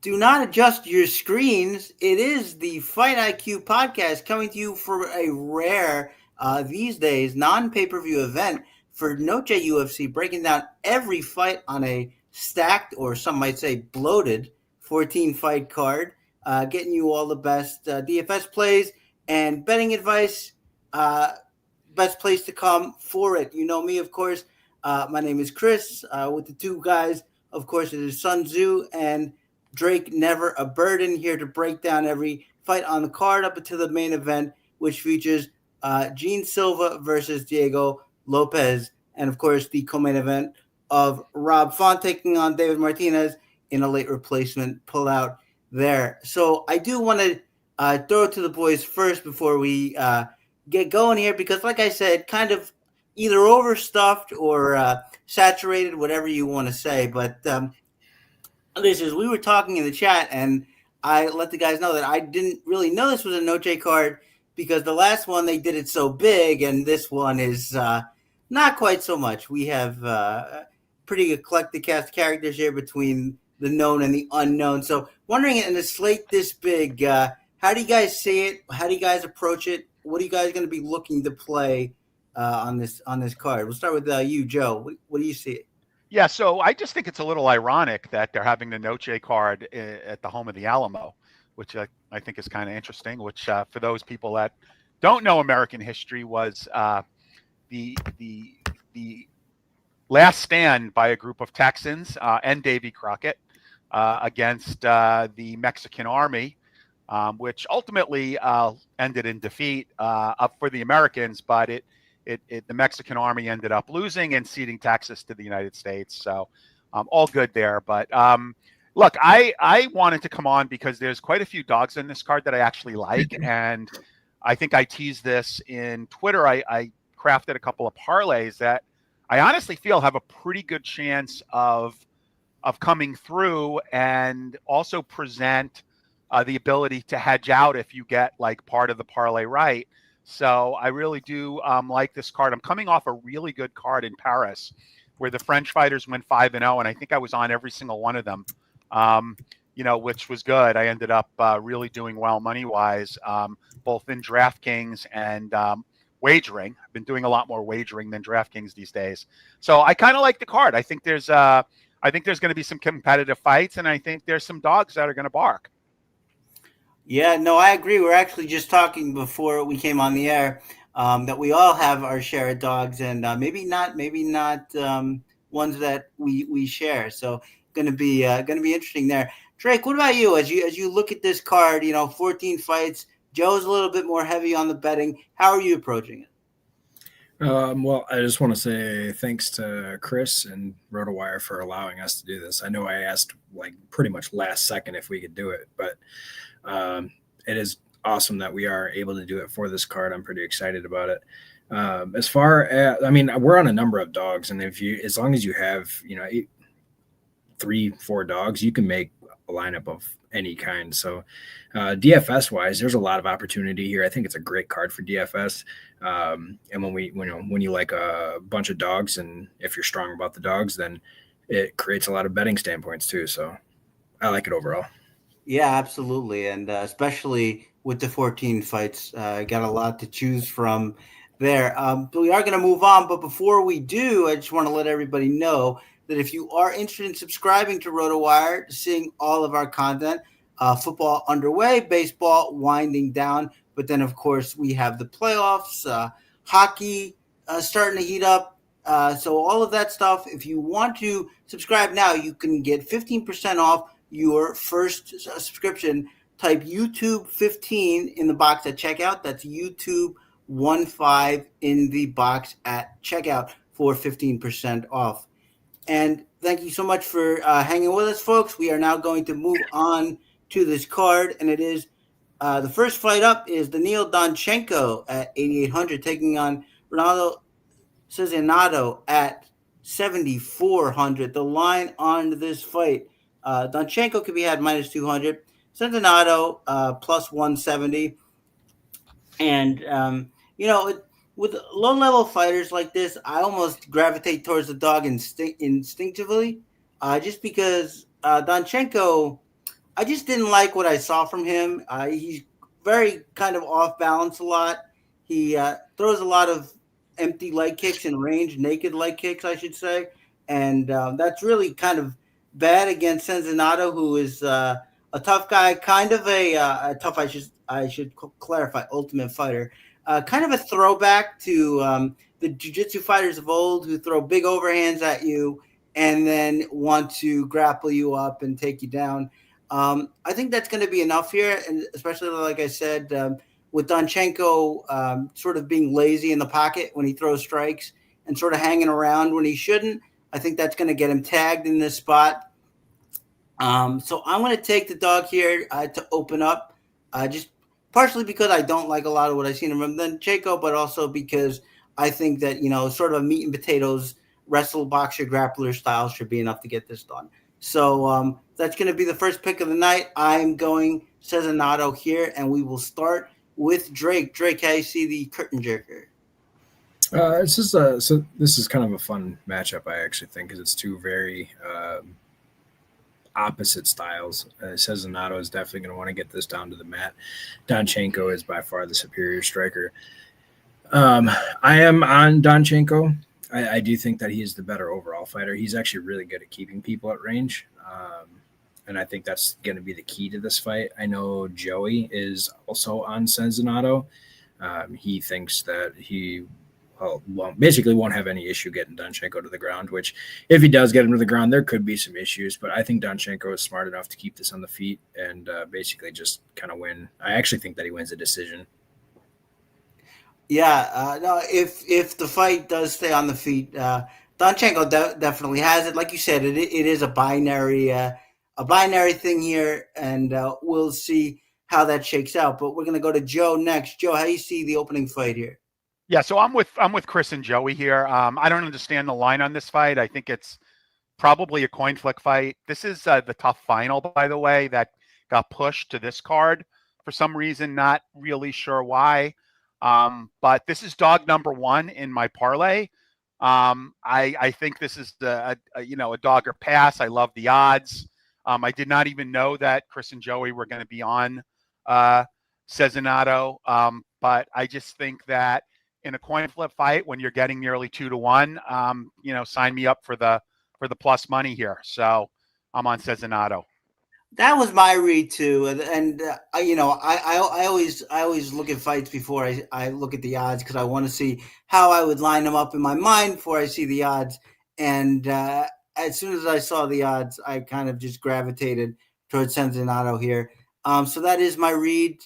Do not adjust your screens. It is the Fight IQ podcast coming to you for a rare, these days, non pay per view event for Noche UFC, breaking down every fight on a stacked, or some might say bloated, 14 fight card, getting you all the best DFS plays and betting advice. Uh, Best place to come for it. You know me, of course. My name is Chris, with the two guys. Of course, it is Sun Tzu and Drake Never a Burden, here to break down every fight on the card up until the main event, which features Jean Silva versus Diego Lopes. And of course, the co main event of Rob Font taking on David Martinez in a late replacement pullout there. So I do want to throw it to the boys first before we get going here, because, like I said, kind of either overstuffed or saturated, whatever you want to say. But this is, we were talking in the chat, and I let the guys know that I didn't really know this was a Noche card because the last one they did it so big, and this one is not quite so much. We have pretty eclectic cast of characters here between the known and the unknown. So, wondering, in a slate this big, how do you guys see it? How do you guys approach it? What are you guys going to be looking to play on this card? We'll start with you, Joe. What do you see? Yeah, so I just think it's a little ironic that they're having the Noche card at the home of the Alamo, which I think is kind of interesting. Which, for those people that don't know American history, was the last stand by a group of Texans and Davy Crockett against the Mexican army, which ultimately ended in defeat up for the Americans, but the Mexican army ended up losing and ceding Texas to the United States. So all good there. But look, I wanted to come on because there's quite a few dogs in this card that I actually like. And I think I teased this in Twitter. I crafted a couple of parlays that I honestly feel have a pretty good chance of coming through, and also present the ability to hedge out if you get like part of the parlay right. So I really do like this card. I'm coming off a really good card in Paris where the French fighters went 5-0, and I think I was on every single one of them, which was good. I ended up really doing well money-wise, both in DraftKings and wagering. I've been doing a lot more wagering than DraftKings these days. So I kind of like the card. I think there's going to be some competitive fights, and I think there's some dogs that are going to bark. Yeah, no, I agree. We're actually just talking before we came on the air that we all have our share of dogs, and maybe not ones that we share. So gonna be interesting there. Drake, what about you? As you look at this card, 14 fights. Joe's a little bit more heavy on the betting. How are you approaching it? Well, I just want to say thanks to Chris and RotoWire for allowing us to do this. I know I asked like pretty much last second if we could do it, but it is awesome that we are able to do it for this card. I'm pretty excited about it. As far as, we're on a number of dogs, and as long as you have, 3-4 dogs, you can make a lineup of any kind. So DFS wise, there's a lot of opportunity here. I think it's a great card for DFS. And when you like a bunch of dogs, and if you're strong about the dogs, then it creates a lot of betting standpoints too. So I like it overall. Yeah, absolutely. And especially with the 14 fights, got a lot to choose from there. But we are going to move on. But before we do, I just want to let everybody know that if you are interested in subscribing to RotoWire, seeing all of our content, football underway, baseball winding down. But then, of course, we have the playoffs, hockey starting to heat up. So all of that stuff, if you want to subscribe now, you can get 15% off your first subscription. Type YouTube 15 in the box at checkout. That's YouTube 15 in the box at checkout for 15% off. And thank you so much for hanging with us, folks. We are now going to move on to this card, and it is the first fight up is Daniil Donchenko at 8,800 taking on Ronaldo Cezinado at 7,400. The line on this fight, Donchenko could be had minus 200, Cezinado plus 170. And, with low-level fighters like this, I almost gravitate towards the dog instinctively, just because Donchenko, I just didn't like what I saw from him. He's very kind of off balance a lot. He throws a lot of empty leg kicks in range, naked leg kicks, I should say, and that's really kind of bad against Senzinato, who is a tough guy, kind of a tough. I should clarify, Ultimate Fighter, kind of a throwback to the jiu-jitsu fighters of old who throw big overhands at you and then want to grapple you up and take you down. I think that's going to be enough here, and especially like I said, with Donchenko sort of being lazy in the pocket when he throws strikes and sort of hanging around when he shouldn't. I think that's going to get him tagged in this spot. So I'm going to take the dog here to open up, just partially because I don't like a lot of what I've seen from Donchenko, but also because I think that, sort of a meat and potatoes wrestle, boxer, grappler style should be enough to get this done. So that's going to be the first pick of the night. I'm going Cezinado here, and we will start with Drake. Drake, how you see the curtain jerker? This is kind of a fun matchup, I actually think, because it's two very opposite styles. Cezinado is definitely going to want to get this down to the mat. Donchenko is by far the superior striker. I am on Donchenko. I do think that he is the better overall fighter. He's actually really good at keeping people at range. And I think that's going to be the key to this fight. I know Joey is also on Cezinado. He thinks that he basically won't have any issue getting Donchenko to the ground, which if he does get him to the ground, there could be some issues. But I think Donchenko is smart enough to keep this on the feet and basically just kind of win. I actually think that he wins a decision. Yeah, no. If the fight does stay on the feet, Donchenko definitely has it. Like you said, it is a binary thing here, and we'll see how that shakes out. But we're gonna go to Joe next. Joe, how do you see the opening fight here? Yeah, so I'm with Chris and Joey here. I don't understand the line on this fight. I think it's probably a coin flick fight. This is the tough final, by the way, that got pushed to this card for some reason. Not really sure why. But this is dog number one in my parlay. I think this is a dog or pass. I love the odds. I did not even know that Chris and Joey were going to be on Cezinado. But I just think that in a coin flip fight, when you're getting nearly 2-1, sign me up for the plus money here. So I'm on Cezinado. That was my read too, and I always look at fights before I look at the odds because I want to see how I would line them up in my mind before I see the odds. And as soon as I saw the odds, I kind of just gravitated towards Cezinado here. So that is my read.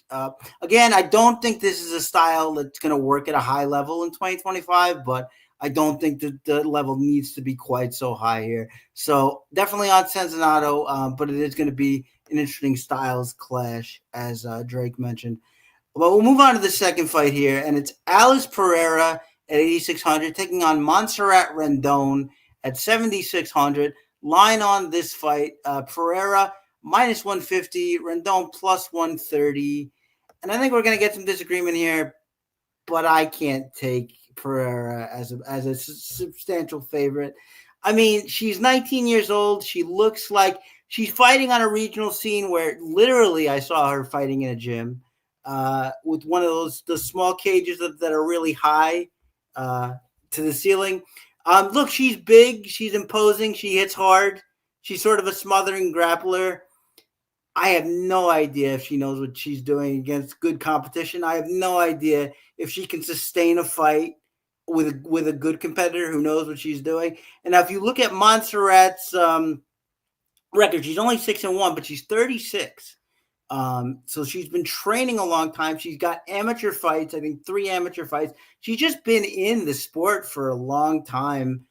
Again, I don't think this is a style that's going to work at a high level in 2025, but I don't think that the level needs to be quite so high here. So definitely on Cezinado, but it is going to be an interesting styles clash, as Drake mentioned. Well, we'll move on to the second fight here, and it's Alice Pereira at 8,600 taking on Montserrat Rendon at 7,600. Line on this fight, Pereira minus 150, Rendon plus 130. And I think we're going to get some disagreement here, but I can't take Pereira as a substantial favorite. I mean, she's 19 years old. She looks like she's fighting on a regional scene where literally I saw her fighting in a gym with one of the small cages that are really high to the ceiling. Look, she's big. She's imposing. She hits hard. She's sort of a smothering grappler. I have no idea if she knows what she's doing against good competition. I have no idea if she can sustain a fight with a good competitor who knows what she's doing. And now if you look at Montserrat's record, she's only 6-1, but she's 36. So she's been training a long time. She's got amateur fights, I think 3 amateur fights. She's just been in the sport for a long time.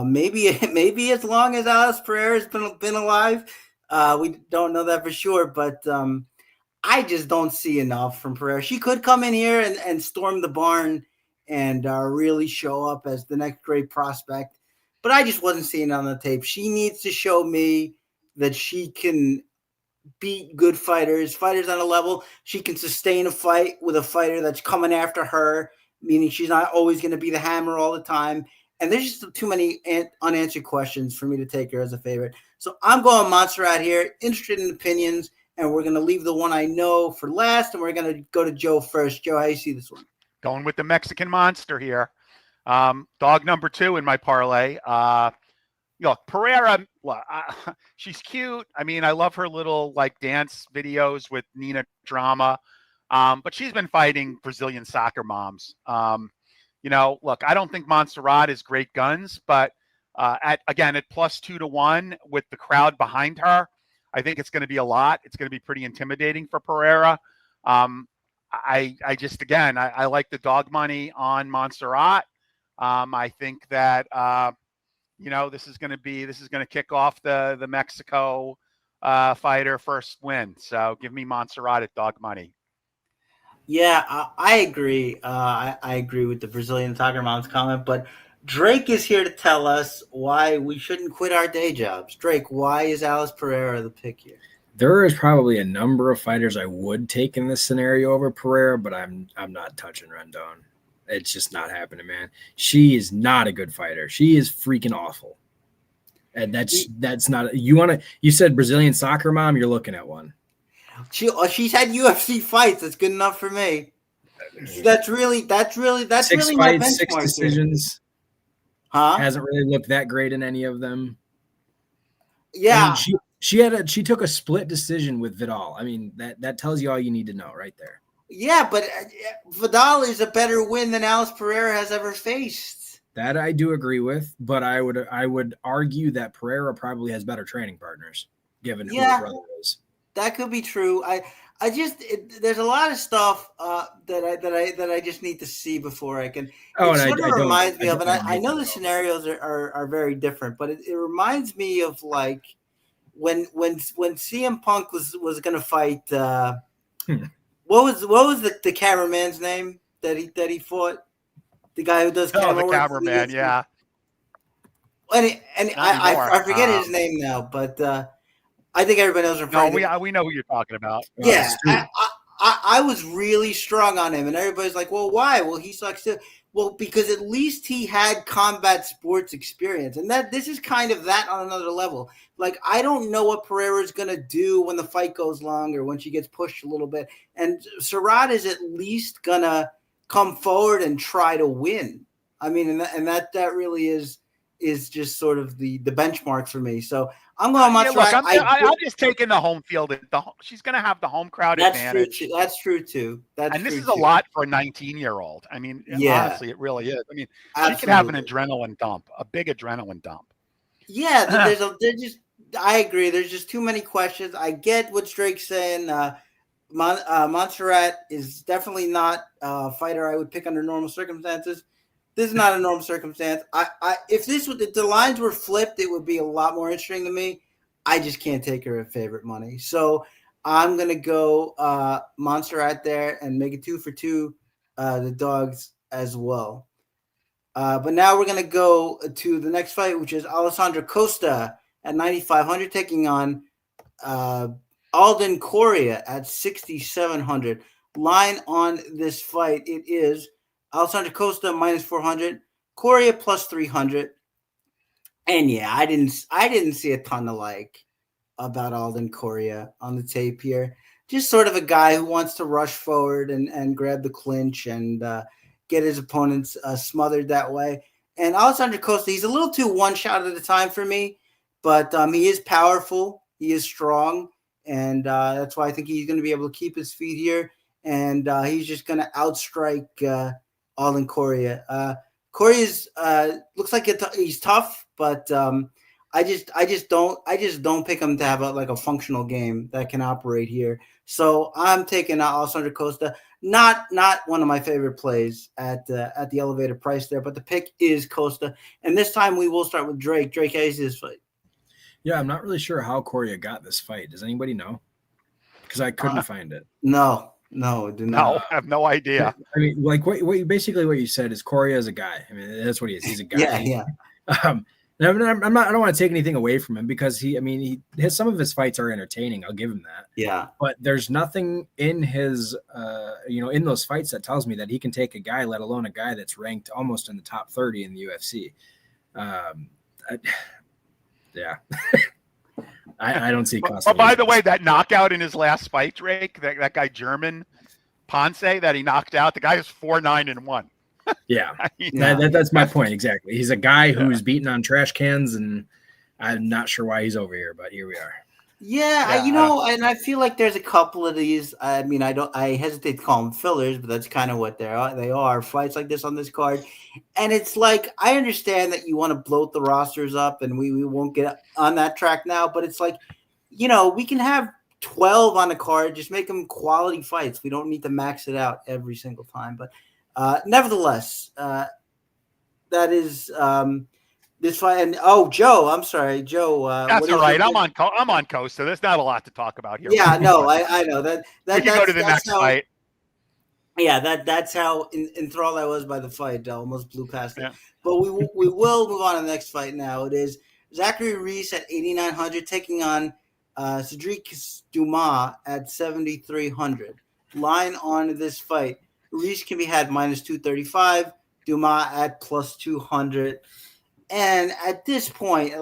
Maybe as long as Alice Pereira's been alive. We don't know that for sure, but I just don't see enough from Pereira. She could come in here and storm the barn and really show up as the next great prospect, but I just wasn't seeing it on the tape. She needs to show me that she can beat good fighters on a level. She can sustain a fight with a fighter that's coming after her, meaning she's not always going to be the hammer all the time. And there's just too many unanswered questions for me to take her as a favorite. So I'm going Montserrat here, interested in opinions, and we're going to leave the one I know for last, and we're going to go to Joe first. Joe, how do you see this one? Going with the Mexican monster here. Dog number 2 in my parlay. Pereira, she's cute. I mean, I love her little like dance videos with Nina Drama. But she's been fighting Brazilian soccer moms. Look, I don't think Montserrat is great guns, but at +2 to 1 with the crowd behind her, I think it's going to be a lot. It's going to be pretty intimidating for Pereira. I like the dog money on Montserrat. I think that this is going to kick off the Mexico fighter first win. So give me Montserrat at dog money. Yeah, I agree. I agree with the Brazilian soccer mom's comment, but Drake is here to tell us why we shouldn't quit our day jobs. Drake, why is Alice Pereira the pick here? There is probably a number of fighters I would take in this scenario over Pereira, but I'm not touching Rendon. It's just not happening, man. She is not a good fighter. She is freaking awful. And that's not you said Brazilian soccer mom, you're looking at one. She's had UFC fights. That's good enough for me. That's really my benchmark. 6 decisions. Huh? Hasn't really looked that great in any of them. Yeah. I mean, she took a split decision with Vidal. I mean, that tells you all you need to know right there. Yeah, but Vidal is a better win than Alice Pereira has ever faced. That I do agree with, but I would argue that Pereira probably has better training partners, given who her brother is. That could be true. There's a lot of stuff that I just need to see before I can. Reminds me of, and I know the scenarios are very different, but it reminds me of like when CM Punk was going to fight. What was the cameraman's name that he fought? The guy who does camera work. The cameraman, yeah. And I forget his name now, but I think everybody knows him. No, we know who you're talking about. Yeah, I was really strong on him, and everybody's like, "Well, why? Well, he sucks too." Well, because at least he had combat sports experience, and this is kind of that on another level. Like, I don't know what Pereira's going to do when the fight goes long or when she gets pushed a little bit, and Serrat is at least going to come forward and try to win. I mean, and that really is just sort of the benchmark for me. So I'm going Montserrat. I'm just taking the home field. She's going to have the home crowd advantage. That's true too. This is a lot for a 19-year-old. I mean, honestly, it really is. I mean, she could have an adrenaline dump, a big adrenaline dump. Yeah, I agree. There's just too many questions. I get what Drake's saying. Montserrat is definitely not a fighter I would pick under normal circumstances. This is not a normal circumstance. If the lines were flipped, it would be a lot more interesting to me. I just can't take her at favorite money. So I'm going to go Montserrat there and make it 2 for 2, the dogs as well. But now we're going to go to the next fight, which is Alessandro Costa at 9,500 taking on Alden Correa at 6,700. Line on this fight, it is Alessandro Costa -400, Correa +300. And yeah, I didn't see a ton to like about Alden Correa on the tape here. Just sort of a guy who wants to rush forward and grab the clinch and get his opponents smothered that way. And Alessandro Costa, he's a little too one shot at a time for me, but he is powerful. He is strong. And that's why I think he's going to be able to keep his feet here. And he's just going to outstrike Alden Correa. Correa's looks like he's tough, but I just don't pick him to have a functional game that can operate here. So I'm taking Alessandro Costa. Not one of my favorite plays at the elevated price there, but the pick is Costa. And this time we will start with Drake. Drake, how do you see this fight? Yeah, I'm not really sure how Correa got this fight. Does anybody know? Because I couldn't find it. No, do not. No, I have no idea. I mean, like what you said is Correa is a guy. I mean, that's what he is. He's a guy. Yeah. No, I'm not. I don't want to take anything away from him because some of his fights are entertaining. I'll give him that. Yeah. But there's nothing in his, in those fights that tells me that he can take a guy, let alone a guy that's ranked almost in the top 30 in the UFC. I don't see. But by the way, that knockout in his last fight, Drake, that guy German Ponce that he knocked out, the guy is 4-9-1. Yeah, that's my point exactly. He's a guy who's beaten on trash cans, and I'm not sure why he's over here, but here we are. Yeah, and I feel like there's a couple of these. I mean, I hesitate to call them fillers, but that's kind of what they are. They are fights like this on this card, and it's like I understand that you want to bloat the rosters up, and we won't get on that track now. But it's like, we can have 12 on the card, just make them quality fights. We don't need to max it out every single time. But nevertheless, that is. This fight, and Joe, I'm sorry, Joe. That's all right. I'm on coast, so there's not a lot to talk about here. Yeah, no, I know that. We can go to the next fight. Yeah, that's how enthralled I was by the fight. I almost blew past it. But we will move on to the next fight now. It is Zachary Reese at 8,900 taking on Cedric Dumas at 7,300. Line on this fight: Reese can be had -235. Dumas at +200. And at this point,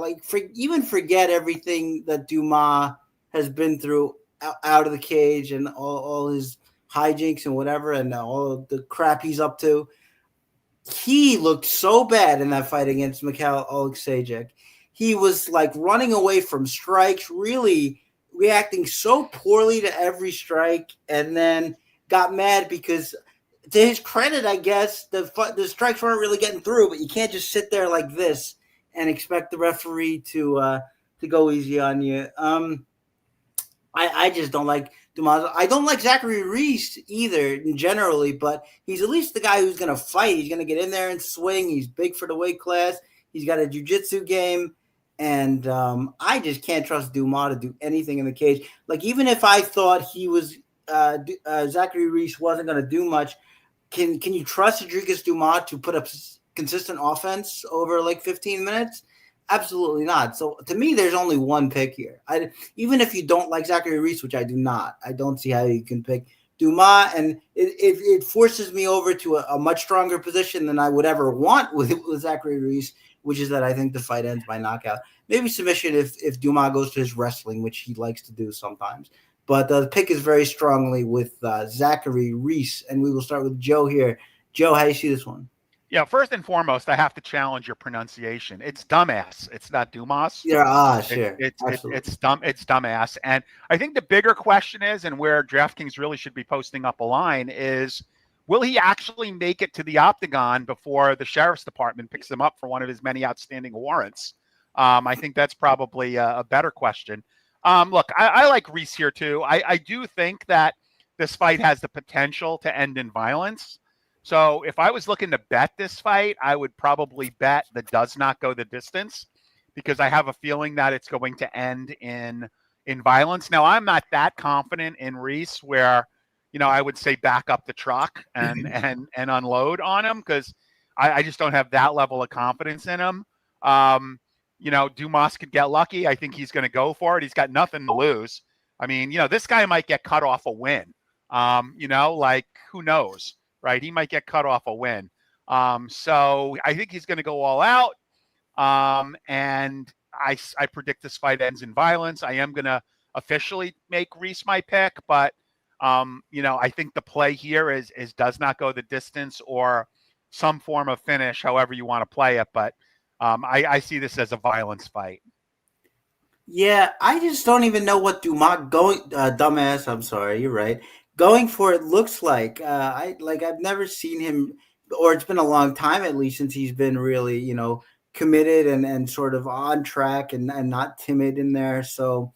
forget everything that Dumas has been through out of the cage and all his hijinks and whatever, and all of the crap he's up to. He looked so bad in that fight against Mikhail Oleksiejczuk. He was running away from strikes, really reacting so poorly to every strike, and then got mad because, to his credit, I guess, the strikes weren't really getting through, but you can't just sit there like this and expect the referee to go easy on you. I just don't like Dumas. I don't like Zachary Reese either, generally, but he's at least the guy who's going to fight. He's going to get in there and swing. He's big for the weight class. He's got a jiu-jitsu game, and I just can't trust Dumas to do anything in the cage. Even if I thought he was Zachary Reese wasn't going to do much, Can you trust Rodriguez Dumas to put up consistent offense over 15 minutes? Absolutely not. So to me, there's only one pick here. Even if you don't like Zachary Reese, which I do not, I don't see how you can pick Dumas, and it forces me over to a much stronger position than I would ever want with Zachary Reese, which is that I think the fight ends by knockout. Maybe submission if Dumas goes to his wrestling, which he likes to do sometimes. But the pick is very strongly with Zachary Reese, and we will start with Joe here. Joe, how do you see this one? Yeah, first and foremost, I have to challenge your pronunciation. It's dumbass. It's not Dumas. Yeah, sure. It's dumbass. And I think the bigger question is, and where DraftKings really should be posting up a line, is will he actually make it to the octagon before the sheriff's department picks him up for one of his many outstanding warrants? I think that's probably a better question. Look, I like Reese here too. I do think that this fight has the potential to end in violence. So if I was looking to bet this fight, I would probably bet that does not go the distance, because I have a feeling that it's going to end in violence. Now, I'm not that confident in Reese where, I would say back up the truck and unload on him, because I just don't have that level of confidence in him. Dumas could get lucky. I think he's going to go for it. He's got nothing to lose. I mean, this guy might get cut off a win. Who knows, right? He might get cut off a win. So I think he's going to go all out. And I predict this fight ends in violence. I am going to officially make Reese my pick, but I think the play here is does not go the distance or some form of finish, however you want to play it. But I see this as a violence fight. Yeah, I just don't even know what Dumas dumbass. I'm sorry, you're right. Going for it looks like. I've never seen him, or it's been a long time at least since he's been really, committed and sort of on track and not timid in there. So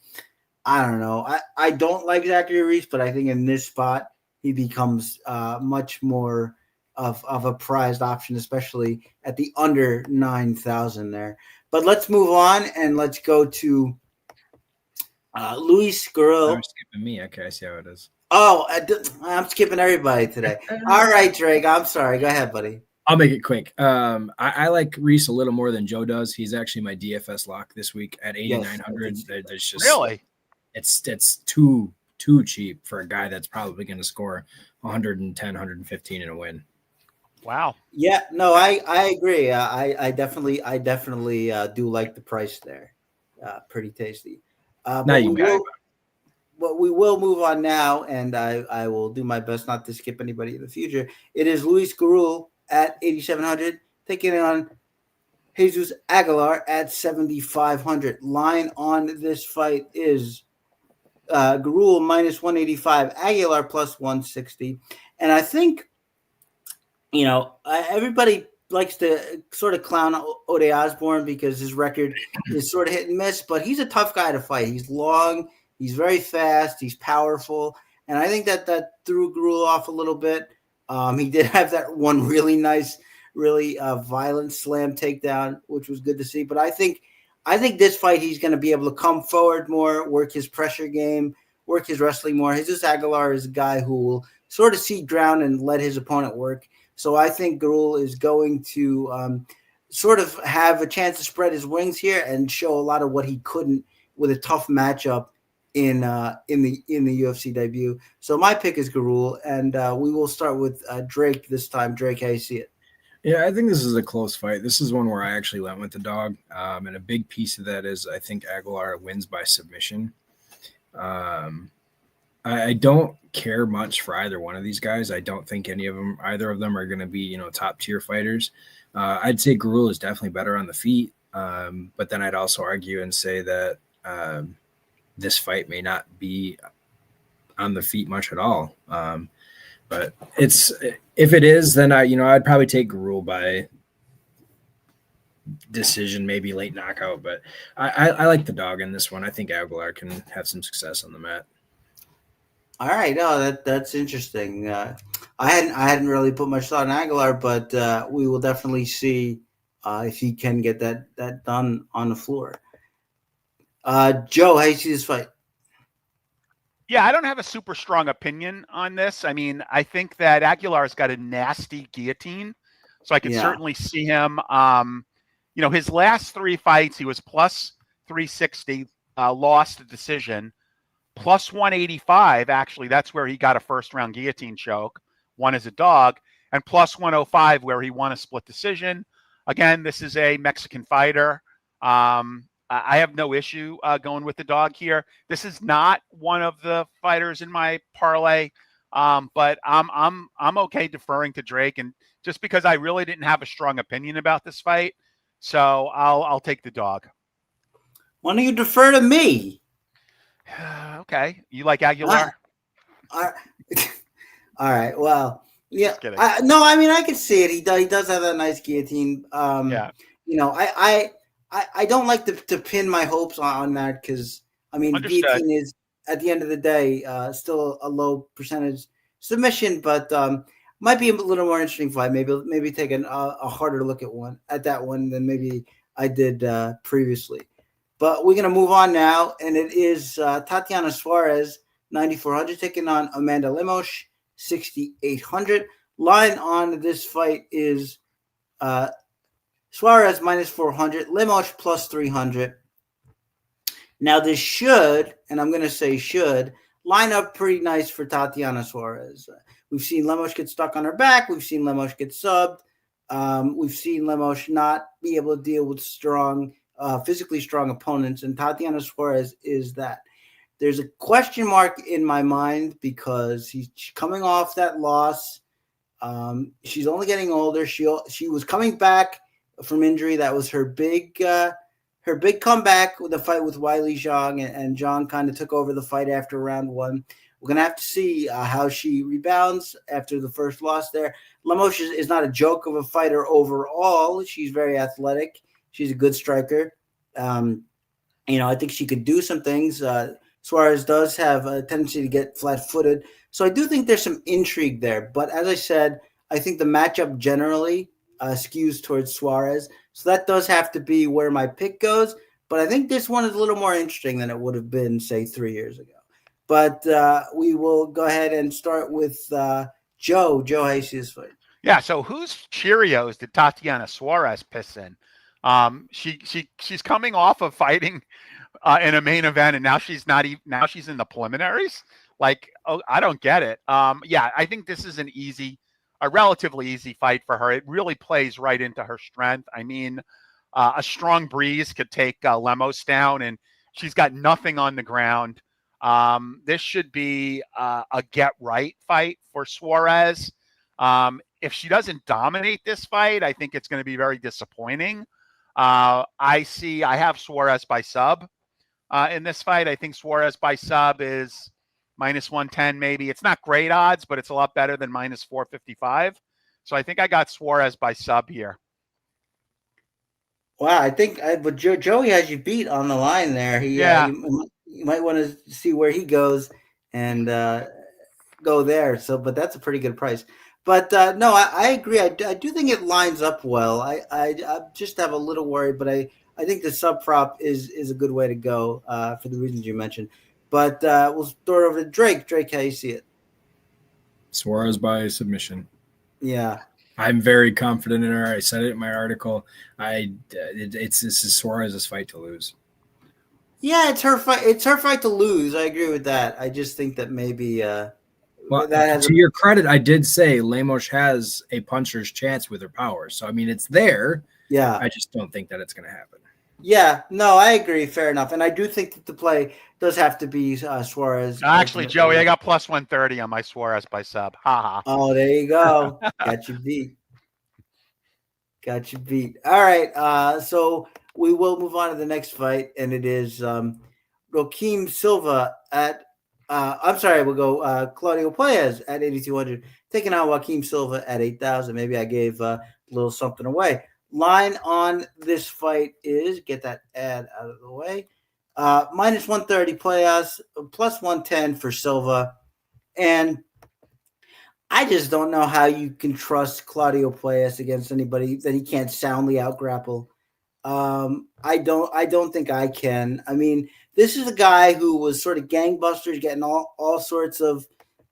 I don't know. I don't like Zachary Reese, but I think in this spot he becomes much more of a prized option, especially at the under 9,000 there. But let's move on and let's go to Luis Guerrero. I'm skipping me. Okay, I see how it is. Oh, I'm skipping everybody today. All right, Drake. I'm sorry. Go ahead, buddy. I'll make it quick. I like Reese a little more than Joe does. He's actually my DFS lock this week at 8,900. There's just really, it's too cheap for a guy that's probably going to score 110, 115 in a win. Wow. Yeah, no, I agree. I definitely do like the price there. Pretty tasty. But we will move on now, and I will do my best not to skip anybody in the future. It is Luis Gurul at 8,700 taking on Jesus Aguilar at 7,500. Line on this fight is Gurul minus 185, Aguilar plus 160, and I think everybody likes to sort of clown Ode Osborne because his record is sort of hit and miss, but he's a tough guy to fight. He's long. He's very fast. He's powerful. And I think that threw Gurul off a little bit. He did have that one really nice, really violent slam takedown, which was good to see. But I think this fight he's going to be able to come forward more, work his pressure game, work his wrestling more. Jesus Aguilar is a guy who will sort of see ground and let his opponent work. So I think Gurul is going to sort of have a chance to spread his wings here and show a lot of what he couldn't with a tough matchup in the UFC debut. So my pick is Gurul, and we will start with Drake this time. Drake, how you see it? Yeah, I think this is a close fight. This is one where I actually went with the dog, and a big piece of that is I think Aguilar wins by submission. I don't care much for either one of these guys. I don't think either of them are going to be, top tier fighters. I'd say Gurul is definitely better on the feet. But then I'd also argue and say that this fight may not be on the feet much at all. But if it is, then I'd probably take Gurul by decision, maybe late knockout. But I like the dog in this one. I think Aguilar can have some success on the mat. All right, no, that's interesting. I hadn't really put much thought in Aguilar, but we will definitely see if he can get that done on the floor. Joe, how do you see this fight? Yeah, I don't have a super strong opinion on this. I mean, I think that Aguilar's got a nasty guillotine, so I could certainly see him. His last three fights, he was plus 360, lost a decision. Plus 185, actually, that's where he got a first-round guillotine choke, won as a dog, and plus 105 where he won a split decision. Again, this is a Mexican fighter. I have no issue going with the dog here. This is not one of the fighters in my parlay, but I'm okay deferring to Drake, and just because I really didn't have a strong opinion about this fight, so I'll take the dog. Why don't you defer to me? Okay. You like Aguilar? All right. Well, yeah. I can see it. He does have that nice guillotine. I don't like to pin my hopes on that because, guillotine is, at the end of the day, still a low percentage submission, but might be a little more interesting fight. Maybe take a harder look at that one than maybe I did previously. But we're going to move on now, and it is Tatiana Suarez, 9,400, taking on Amanda Lemos, 6,800. Line on this fight is Suarez minus 400, Lemos plus 300. Now this should, and I'm going to say should, line up pretty nice for Tatiana Suarez. We've seen Lemos get stuck on her back. We've seen Lemos get subbed. We've seen Lemos not be able to deal with physically strong opponents, and Tatiana Suarez is that. There's a question mark in my mind because she's coming off that loss. She's only getting older. She was coming back from injury. That was her big comeback with the fight with Weili Zhang, and Zhang kind of took over the fight after round one. We're going to have to see how she rebounds after the first loss there. Lemos is not a joke of a fighter overall. She's very athletic. She's a good striker. I think she could do some things. Suarez does have a tendency to get flat-footed. So I do think there's some intrigue there. But as I said, I think the matchup generally skews towards Suarez. So that does have to be where my pick goes. But I think this one is a little more interesting than it would have been, say, 3 years ago. But we will go ahead and start with Joe. Joe, how you see this fight? Yeah. So whose Cheerios did Tatiana Suarez piss in? She's coming off of fighting in a main event, and now she's not even. Now she's in the preliminaries. Like, oh, I don't get it. Yeah, I think this is a relatively easy fight for her. It really plays right into her strength. I mean, a strong breeze could take Lemos down, and she's got nothing on the ground. This should be a get right fight for Suarez. If she doesn't dominate this fight, I think it's going to be very disappointing. I have Suarez by sub in this fight. I think Suarez by sub is -110 maybe. It's not great odds, but it's a lot better than -455. So I think I got Suarez by sub here. Wow, I think, but Joey has you beat on the line there. You might want to see where he goes and go there. So, but that's a pretty good price. But no, I agree. I do think it lines up well. I just have a little worry, but I think the sub prop is a good way to go for the reasons you mentioned. But we'll throw it over to Drake. Drake, how you see it? Suarez by submission. Yeah. I'm very confident in her. I said it in my article. This is Suarez's fight to lose. Yeah, it's her fight. It's her fight to lose. I agree with that. I just think that maybe. Well, to your credit, I did say Lemos has a puncher's chance with her power. So I mean, it's there. Yeah. I just don't think that it's going to happen. Yeah. No, I agree. Fair enough. And I do think that the play does have to be Suarez. Actually, Joey, I got +130 on my Suarez by sub. Ha. Oh, there you go. Got you beat. Got you beat. All right. So we will move on to the next fight, and it is Joaquim Silva at. We'll go Claudio Puelles at 8,200, taking on Joaquim Silva at 8,000. Maybe I gave a little something away. Line on this fight is, get that ad out of the way, -130 Puelles, +110 for Silva. And I just don't know how you can trust Claudio Puelles against anybody that he can't soundly outgrapple. I don't think I can. I mean, this is a guy who was sort of gangbusters, getting all sorts of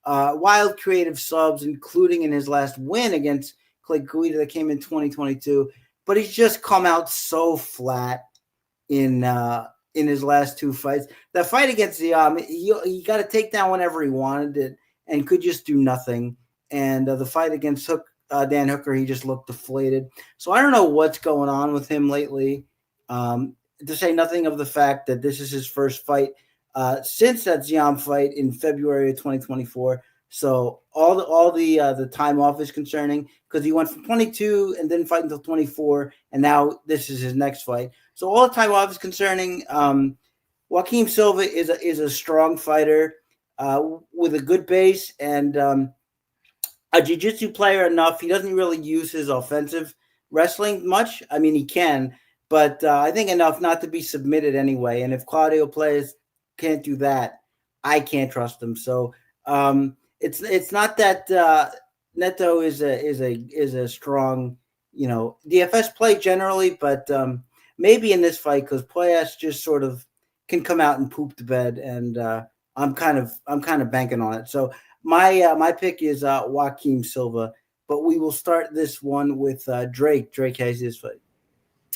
wild creative subs, including in his last win against Clay Guida that came in 2022. But he's just come out so flat in his last two fights. That fight against Ziam, he got a takedown whenever he wanted it and could just do nothing. And the fight against Dan Hooker, he just looked deflated. So I don't know what's going on with him lately. To say nothing of the fact that this is his first fight since that Ziam fight in February of 2024. So all the time off is concerning because he went from 22 and didn't fight until 24, and now this is his next fight. So all the time off is concerning. Joaquim Silva is a strong fighter with a good base and a jiu-jitsu player enough. He doesn't really use his offensive wrestling much. I mean, he can, but I think enough not to be submitted anyway. And if Claudio Puelles can't do that, I can't trust him. So it's not that Neto is a strong, DFS play generally, but maybe in this fight because Puelles just sort of can come out and poop the bed, and I'm kind of banking on it. So my pick is Joaquim Silva, but we will start this one with Drake. Drake has his fight.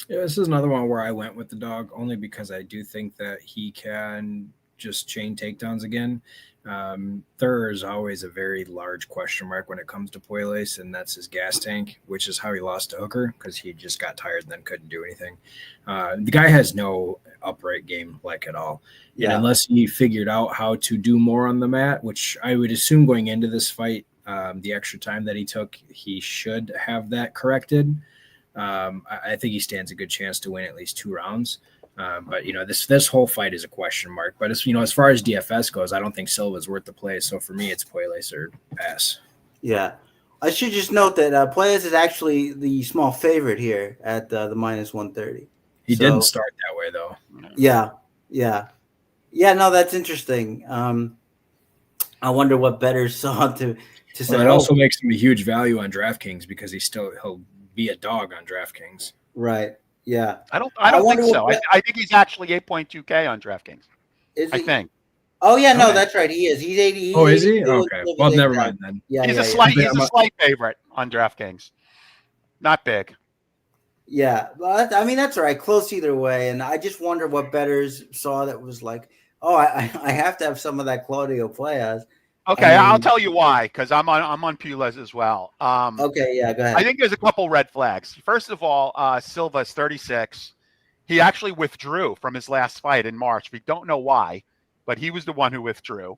Yeah, this is another one where I went with the dog only because I do think that he can just chain takedowns again. There is always a very large question mark when it comes to Puelles, and that's his gas tank, which is how he lost to Hooker because he just got tired and then couldn't do anything. The guy has no upright game like at all. Yeah. And unless he figured out how to do more on the mat, which I would assume going into this fight, the extra time that he took, he should have that corrected. I think he stands a good chance to win at least 2 rounds. But this whole fight is a question mark. But as far as DFS goes, I don't think Silva's worth the play. So for me, it's Puelles or pass. Yeah, I should just note that Puelles is actually the small favorite here at the -130. He didn't start that way though. Yeah. No, that's interesting. I wonder what bettors saw to say. It also makes him a huge value on DraftKings because he'll be a dog on DraftKings. Right. Yeah. I don't think so. I think he's actually 8.2K on DraftKings. Is he? I think. Oh yeah, no, Okay. that's right. He is. He's 80. He's Oh, is he? 82, Okay. lives Well, in never town. mind then. Yeah, He's yeah, a yeah. slight favorite on DraftKings. Not big. Yeah, but I mean that's all right. Close either way, and I just wonder what bettors saw that was like, oh, I have to have some of that Claudio Playas. Okay, I'll tell you why, because I'm on Pulis as well. Okay, yeah, go ahead. I think there's a couple red flags. First of all, Silva's 36. He actually withdrew from his last fight in March. We don't know why, but he was the one who withdrew.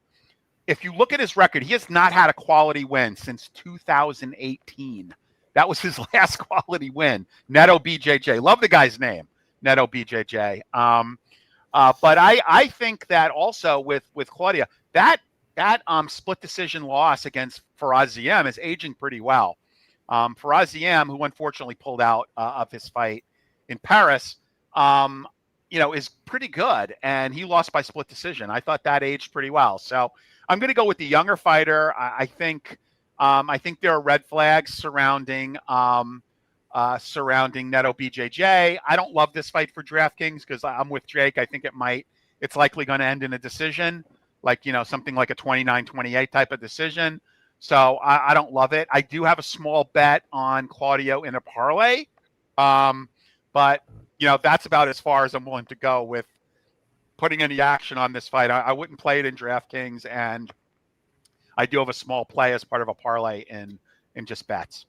If you look at his record, he has not had a quality win since 2018. That was his last quality win. Neto BJJ. Love the guy's name, Neto BJJ. But I think that also with Claudia, that split decision loss against Faraziem is aging pretty well. Faraziem, who unfortunately pulled out of his fight in Paris, is pretty good, and he lost by split decision. I thought that aged pretty well. So I'm going to go with the younger fighter. I think there are red flags surrounding Neto BJJ. I don't love this fight for DraftKings because I'm with Jake. I think it's likely going to end in a decision, like, something like a 29-28 type of decision. So I don't love it. I do have a small bet on Claudio in a parlay. But that's about as far as I'm willing to go with putting any action on this fight. I wouldn't play it in DraftKings, and I do have a small play as part of a parlay in just bets.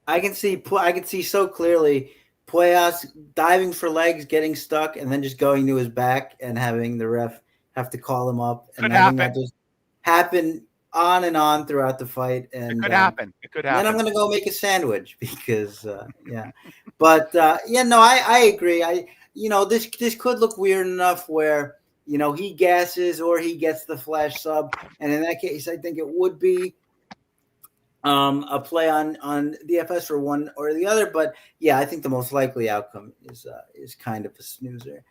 I can see so clearly Pueyas diving for legs, getting stuck, and then just going to his back and having the ref have to call him up, and having that just happen on and on throughout the fight. And it could happen. It could happen. Then I'm going to go make a sandwich because, yeah. But I agree. This could look weird enough where he gasses or he gets the flash sub, and in that case, I think it would be a play on DFS for one or the other. But yeah, I think the most likely outcome is kind of a snoozer.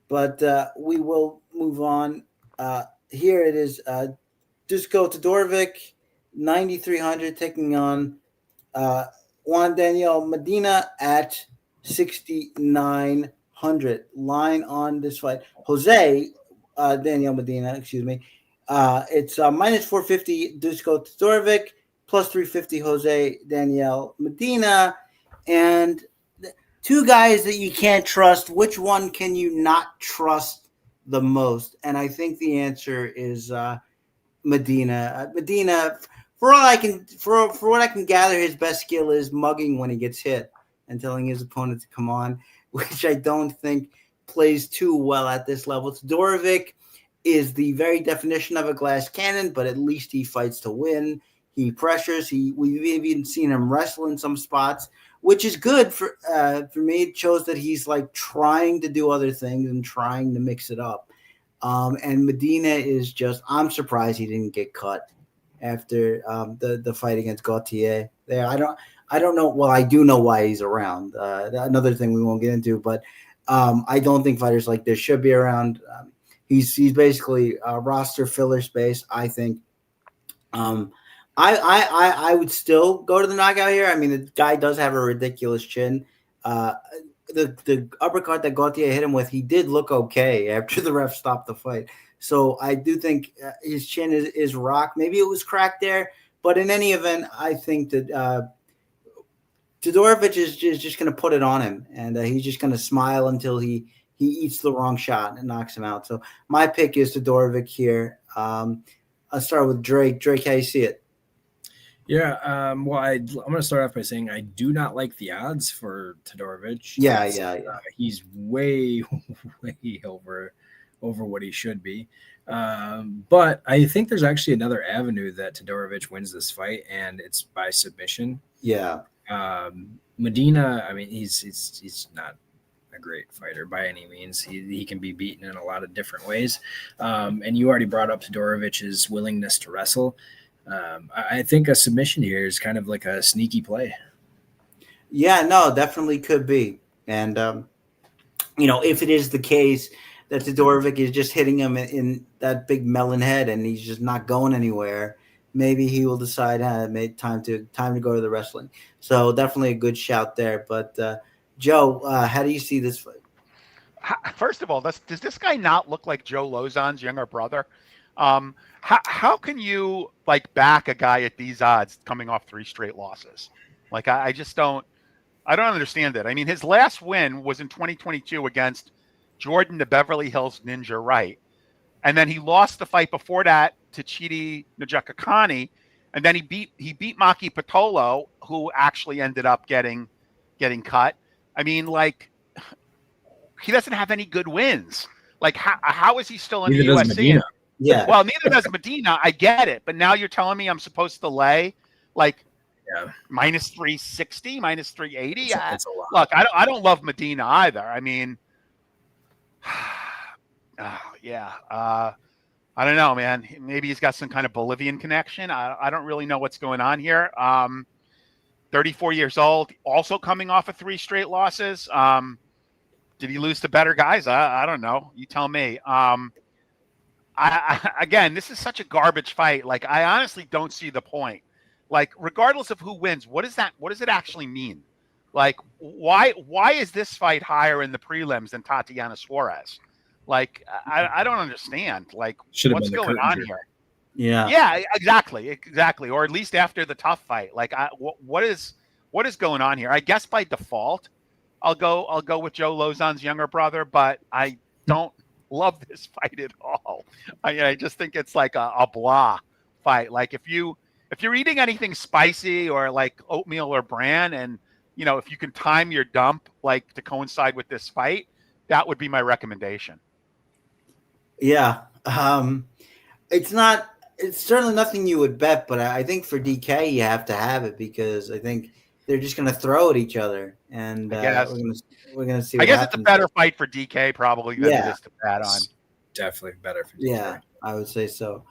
But we will move on. Here it is. Dusko Todorovic, 9,300, taking on Juan Daniel Medina at 6,900. Line on this fight. Jose Daniel Medina, excuse me. It's minus 450 Dusko Todorovic, plus 350 Jose Daniel Medina. And two guys that you can't trust. Which one can you not trust the most? And I think the answer is Medina. Medina, for what I can gather, his best skill is mugging when he gets hit and telling his opponent to come on, which I don't think plays too well at this level. Todorovic is the very definition of a glass cannon, but at least he fights to win. He pressures. We've even seen him wrestle in some spots, which is good for me. It shows that he's like trying to do other things and trying to mix it up. And Medina is I'm surprised he didn't get cut after the fight against Gauthier. There, I don't know. Well, I do know why he's around. Another thing we won't get into, but I don't think fighters like this should be around. He's basically roster filler space, I think. I would still go to the knockout here. I mean, the guy does have a ridiculous chin. The uppercut that Gauthier hit him with, he did look okay after the ref stopped the fight. So I do think his chin is rock. Maybe it was cracked there, but in any event, I think that Todorovic is just going to put it on him, and he's just going to smile until he eats the wrong shot and knocks him out. So my pick is Todorovic here. I'll start with Drake. Drake, how you see it? Yeah, I'm going to start off by saying I do not like the odds for Todorovic. Yeah. He's way, way over what he should be. But I think there's actually another avenue that Todorovic wins this fight, and it's by submission. Yeah. Medina, I mean, he's not a great fighter by any means. He can be beaten in a lot of different ways. And you already brought up Todorovic's willingness to wrestle. I think a submission here is kind of like a sneaky play. Yeah, no, definitely could be. And, if it is the case that Todorovic is just hitting him in that big melon head and he's just not going anywhere, maybe he will decide time to go to the wrestling. So definitely a good shout there. But Joe, how do you see this fight? First of all, does this guy not look like Joe Lozon's younger brother? How can you like back a guy at these odds coming off 3 straight losses? Like I just don't understand it. I mean, his last win was in 2022 against Jordan the Beverly Hills Ninja Wright. And then he lost the fight before that to Chidi Njokuani. And then he beat Maki Pitolo, who actually ended up getting cut. I mean, like, he doesn't have any good wins. Like, how is he still in Neither the does UFC? Medina. Yeah. Well, neither does Medina. I get it. But now you're telling me I'm supposed to lay, like, minus 360, minus 380. It's a lot. Look, I don't love Medina either. I mean, I don't know, man. Maybe he's got some kind of Bolivian connection. I don't really know what's going on here. 34 years old, also coming off of 3 straight losses. Did he lose to better guys? I don't know. You tell me. Again, this is such a garbage fight. Like, I honestly don't see the point. Like, regardless of who wins, what does it actually mean? Like, why is this fight higher in the prelims than Tatiana Suarez? Like, I don't understand. Like, what's going on here? Yeah, exactly. Or at least after the tough fight. Like, what is going on here? I guess by default, I'll go with Joe Lozon's younger brother, but I don't love this fight at all. I just think it's like a blah fight. Like, if you're eating anything spicy or like oatmeal or bran, and if you can time your dump like to coincide with this fight, that would be my recommendation. Yeah. It's certainly nothing you would bet, but I think for DK you have to have it because I think they're just going to throw at each other, and we're going to see. I guess it's a better fight for DK probably than it is to bet on. Definitely better for DK. Yeah, I would say so.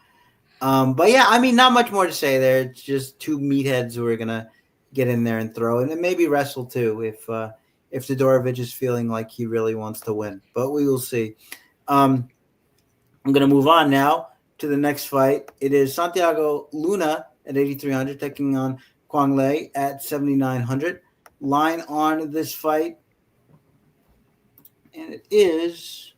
But yeah, I mean, not much more to say there. It's just 2 meatheads who are going to get in there and throw, and then maybe wrestle too if Todorovic is feeling like he really wants to win. But we will see. I'm going to move on now to the next fight. It is Santiago Luna at 8,300 taking on Quang Le at 7,900. Line on this fight, and it is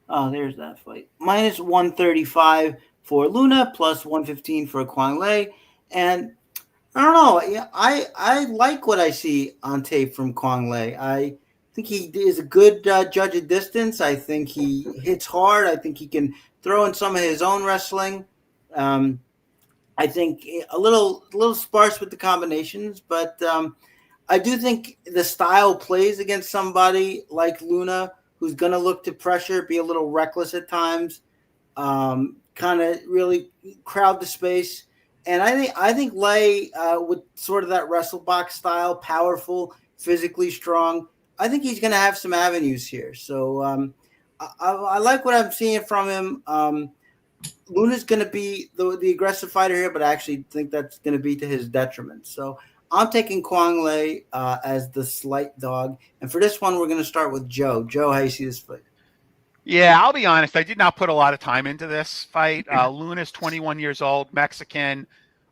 there's that fight minus 135 for Luna, plus 115 for Quang Le, and I don't know. I like what I see on tape from Quang Le. I think he is a good judge of distance. I think he hits hard. I think he can throw in some of his own wrestling. I think a little sparse with the combinations, but I do think the style plays against somebody like Luna, who's going to look to pressure, be a little reckless at times, kind of really crowd the space. And I think Lei, with sort of that wrestle box style, powerful, physically strong, I think he's going to have some avenues here. So I like what I'm seeing from him. Luna's going to be the aggressive fighter here, but I actually think that's going to be to his detriment. So I'm taking Quang Le as the slight dog. And for this one, we're going to start with Joe. Joe, how do you see this fight? Yeah, I'll be honest. I did not put a lot of time into this fight. Luna's 21 years old, Mexican.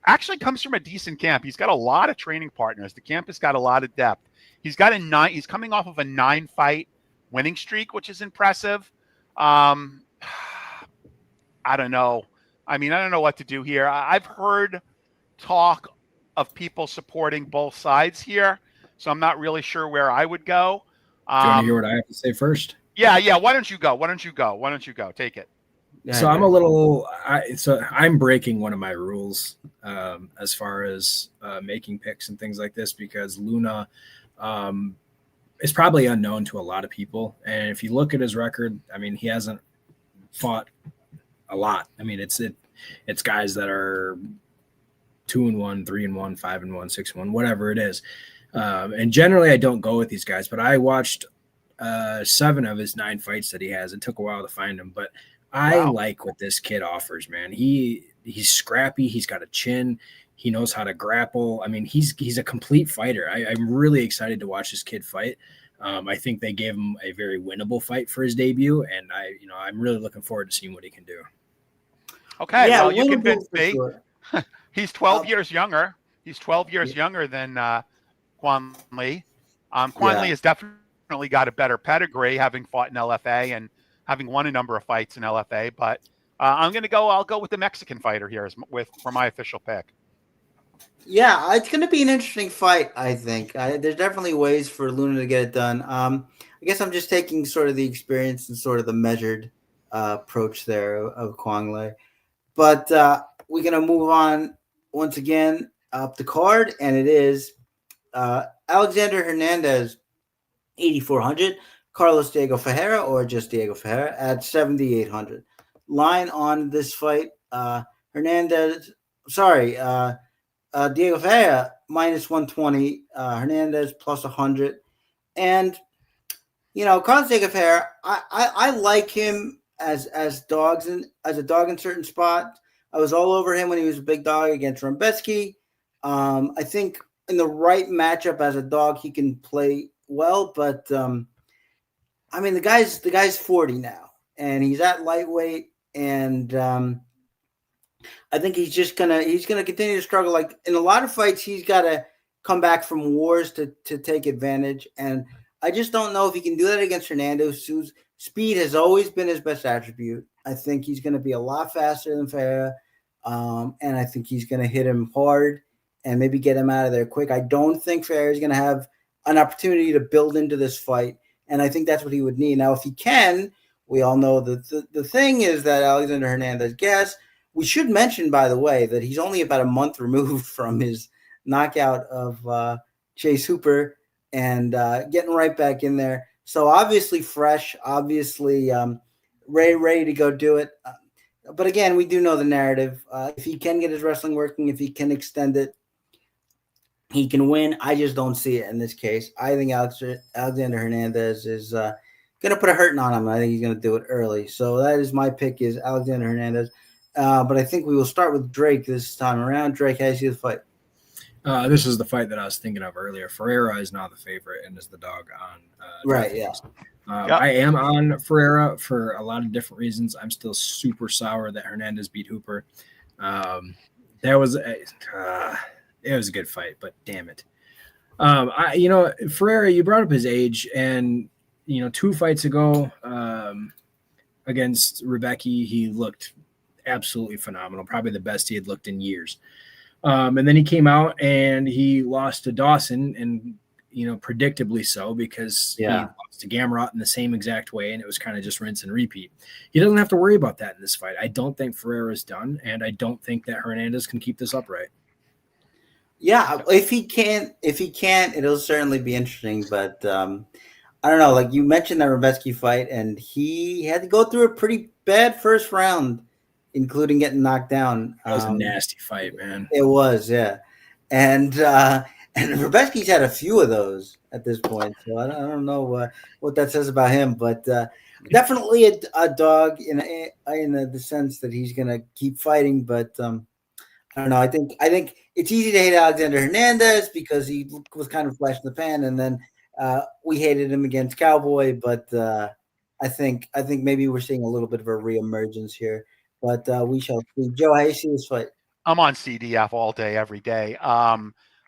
Actually comes from a decent camp. He's got a lot of training partners. The camp has got a lot of depth. He's coming off of a 9-fight winning streak, which is impressive. I don't know. I mean, I don't know what to do here. I've heard talk of people supporting both sides here, so I'm not really sure where I would go. Do you want to hear what I have to say first? Yeah. Why don't you go? Take it. Yeah, so I'm breaking one of my rules as far as making picks and things like this, because Luna is probably unknown to a lot of people. And if you look at his record, I mean, he hasn't fought a lot. I mean, it's guys that are 2-1, 3-1, 5-1, 6-1, whatever it is. And generally I don't go with these guys, but I watched 7 of his 9 fights that he has. It took a while to find him, but I like what this kid offers, man. He's scrappy. He's got a chin. He knows how to grapple. I mean, he's a complete fighter. I'm really excited to watch this kid fight. I think they gave him a very winnable fight for his debut, and I'm really looking forward to seeing what he can do. Okay, yeah, well, you convinced me. Sure. He's 12 years younger. He's 12 years younger than Quang Le. Quang Le has definitely got a better pedigree, having fought in LFA and having won a number of fights in LFA. But I'll go with the Mexican fighter here for my official pick. Yeah, it's going to be an interesting fight, I think. There's definitely ways for Luna to get it done. I guess I'm just taking sort of the experience and sort of the measured approach there of Kwang Le. But we're going to move on once again up the card, and it is Alexander Hernandez, 8,400, Carlos Diego Ferreira, or just Diego Ferreira, at 7,800. Line on this fight, Diego Ferreira minus 120, Hernandez plus 100. And, Carlos Diego Ferreira, I like him as a dog in certain spots. I was all over him when he was a big dog against Rumbetzky. I think in the right matchup as a dog, he can play well, but the guy's 40 now, and he's at lightweight, and I think he's gonna continue to struggle. Like in a lot of fights, he's got to come back from wars to take advantage, and I just don't know if he can do that against Hernandez, whose speed has always been his best attribute. I think he's going to be a lot faster than Ferreira, and I think he's going to hit him hard and maybe get him out of there quick. I don't think Ferreira is going to have an opportunity to build into this fight, and I think that's what he would need. Now, if he can, we all know that the thing is that Alexander Hernandez gas. We should mention, by the way, that he's only about a month removed from his knockout of Chase Hooper and getting right back in there. So obviously fresh, obviously ready to go do it. But again, we do know the narrative. If he can get his wrestling working, if he can extend it, he can win. I just don't see it in this case. I think Alexander Hernandez is going to put a hurting on him. I think he's going to do it early. So that is my pick, is Alexander Hernandez. But I think we will start with Drake this time around. Drake, how do you see the fight? This is the fight that I was thinking of earlier. Ferreira is now the favorite and is the dog on. Right, yeah. I am on Ferreira for a lot of different reasons. I'm still super sour that Hernandez beat Hooper. It was a good fight, but damn it. Ferreira, you brought up his age, and 2 fights ago against Rebecca, he looked absolutely phenomenal, probably the best he had looked in years. And then he came out and he lost to Dawson, and predictably so, because he lost to Gamrot in the same exact way, and it was kind of just rinse and repeat. He doesn't have to worry about that in this fight. I don't think Ferreira's done, and I don't think that Hernandez can keep this upright. Yeah, if he can't, it'll certainly be interesting. But I don't know. Like you mentioned that Rebecki fight, and he had to go through a pretty bad first round, including getting knocked down. That was a nasty fight, man. It was, yeah. And Rebecki's had a few of those at this point, so I don't know what that says about him, but definitely a dog in the sense that he's going to keep fighting. But I don't know. I think it's easy to hate Alexander Hernandez because he was kind of flash in the pan, and then we hated him against Cowboy. But I think maybe we're seeing a little bit of a reemergence here. But we shall see. Joe, how do you see this fight? I'm on CDF all day, every day.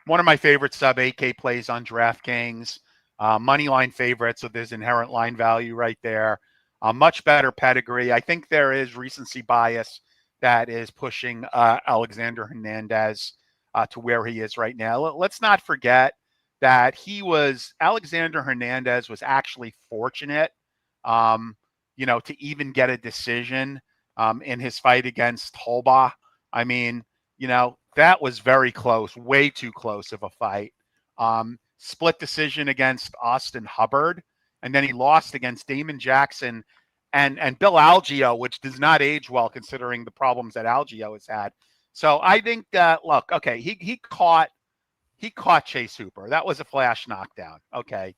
One of my favorite sub 8K plays on DraftKings. Money line favorite, so there's inherent line value right there. Much better pedigree. I think there is recency bias that is pushing Alexander Hernandez to where he is right now. Let's not forget that Alexander Hernandez was actually fortunate, to even get a decision in his fight against Holba. I mean, that was very close, way too close of a fight. Split decision against Austin Hubbard, and then he lost against Damon Jackson and Bill Algeo, which does not age well considering the problems that Algeo has had. So I think he caught Chase Hooper. That was a flash knockdown. Okay.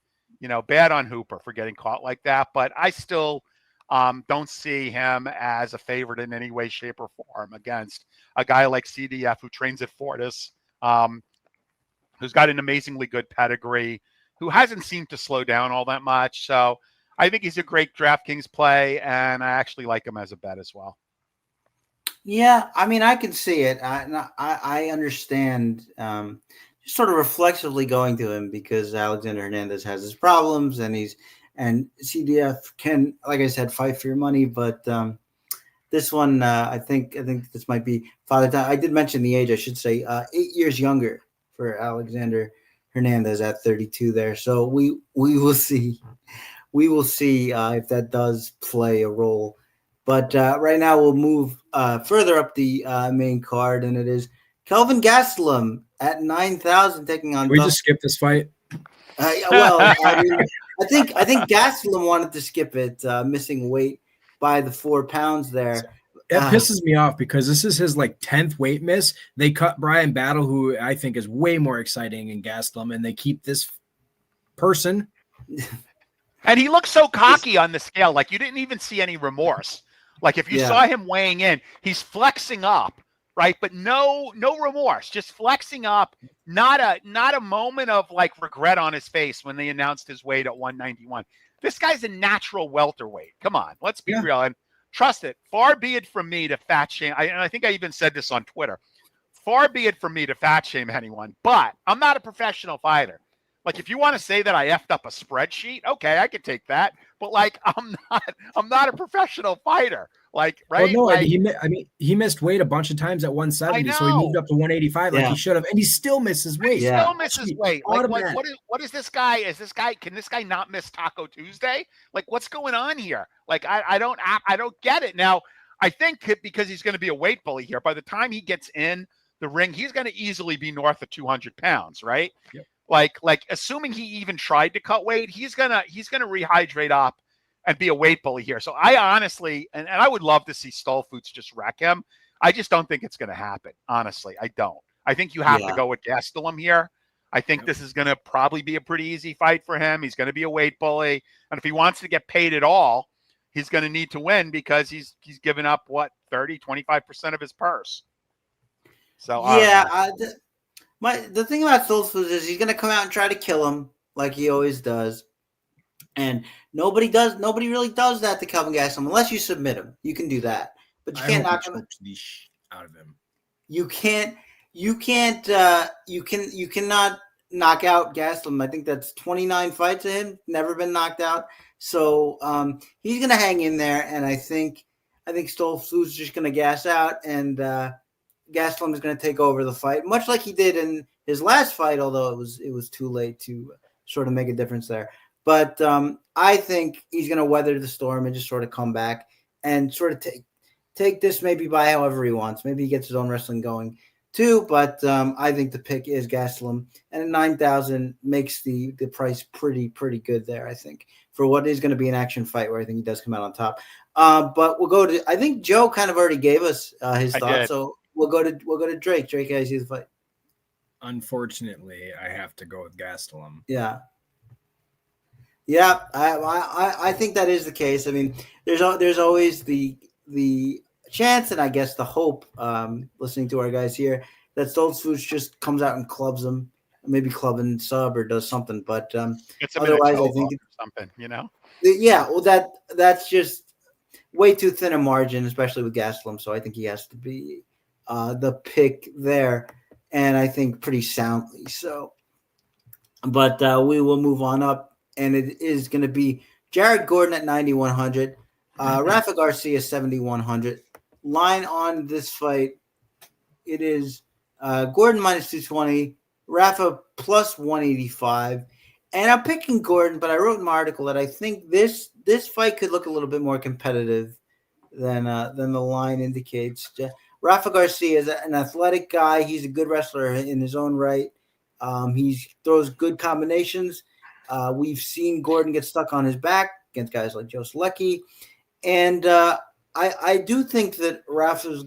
Bad on Hooper for getting caught like that, but I still don't see him as a favorite in any way, shape, or form against a guy like CDF who trains at Fortis, who's got an amazingly good pedigree, who hasn't seemed to slow down all that much. So I think he's a great DraftKings play, and I actually like him as a bet as well. Yeah, I mean, I can see it. I understand just sort of reflexively going to him because Alexander Hernandez has his problems, and CDF can, like I said, fight for your money. But This one, I think this might be father time. I did mention the age. I should say 8 years younger for Alexander Hernandez at 32 there. So we will see. We will see if that does play a role. But right now we'll move further up the main card, and it is Kelvin Gastelum at 9,000 taking on. Can we just skip this fight? Well, I mean, I think Gastelum wanted to skip it, missing weight by the 4 pounds there. It pisses me off because this is his like 10th weight miss. They cut Brian Battle, who I think is way more exciting in Gastelum, and they keep this person. And he looks so cocky on the scale. Like you didn't even see any remorse. Like if you saw him weighing in, he's flexing up, right? But no remorse, just flexing up. Not a moment of like regret on his face when they announced his weight at 191. This guy's a natural welterweight. Come on, let's be real and trust it. Far be it from me to fat shame. I think I even said this on Twitter. Far be it from me to fat shame anyone, but I'm not a professional fighter. Like if you want to say that I effed up a spreadsheet, okay, I could take that. But like I'm not a professional fighter. Like right? Well, no, like, he missed weight a bunch of times at 170, so he moved up to 185 like he should have, and he still misses weight. He still misses weight. Like what is this guy? Can this guy not miss Taco Tuesday? Like what's going on here? Like I don't get it. Now I think because he's going to be a weight bully here. By the time he gets in the ring, he's going to easily be north of 200 pounds, right? Yep. Like assuming he even tried to cut weight, he's gonna rehydrate up and be a weight bully here. So I honestly, and I would love to see Stolfoots just wreck him. I just don't think it's going to happen. Honestly, I don't. I think you have to go with Gastelum here. I think this is going to probably be a pretty easy fight for him. He's going to be a weight bully. And if he wants to get paid at all, he's going to need to win because he's given up, 25% of his purse. So the thing about Stolfoots is he's going to come out and try to kill him like he always does. And nobody really does that to Kelvin Gastelum unless you submit him. You can do that, but you can't knock him out of him. You cannot knock out Gastelum. I think that's 29 fights of him, never been knocked out. So he's going to hang in there, and I think Stolfoots is just going to gas out, and Gastelum is going to take over the fight, much like he did in his last fight. Although it was too late to sort of make a difference there. But I think he's going to weather the storm and just sort of come back and sort of take this maybe by however he wants. Maybe he gets his own wrestling going too. But I think the pick is Gastelum, and at 9,000 makes the price pretty good there. I think for what is going to be an action fight where I think he does come out on top. But we'll go to. I think Joe kind of already gave us his thoughts, so we'll go to Drake. Drake, how do you see the fight? Unfortunately, I have to go with Gastelum. Yeah, I think that is the case. I mean, there's always the chance, and I guess the hope, listening to our guys here, that Stolfoots just comes out and clubs him, maybe clubbing sub or does something. But otherwise, I think something, Yeah, well, that's just way too thin a margin, especially with Gastelum. So I think he has to be the pick there, and I think pretty soundly so. But we will move on up. And it is going to be Jared Gordon at 9,100, Rafa Garcia 7,100. Line on this fight, it is Gordon minus 220, Rafa plus 185. And I'm picking Gordon, but I wrote an article that I think this fight could look a little bit more competitive than the line indicates. Rafa Garcia is an athletic guy. He's a good wrestler in his own right. He throws good combinations. We've seen Gordon get stuck on his back against guys like Joe Selecki. And I do think that Rafa's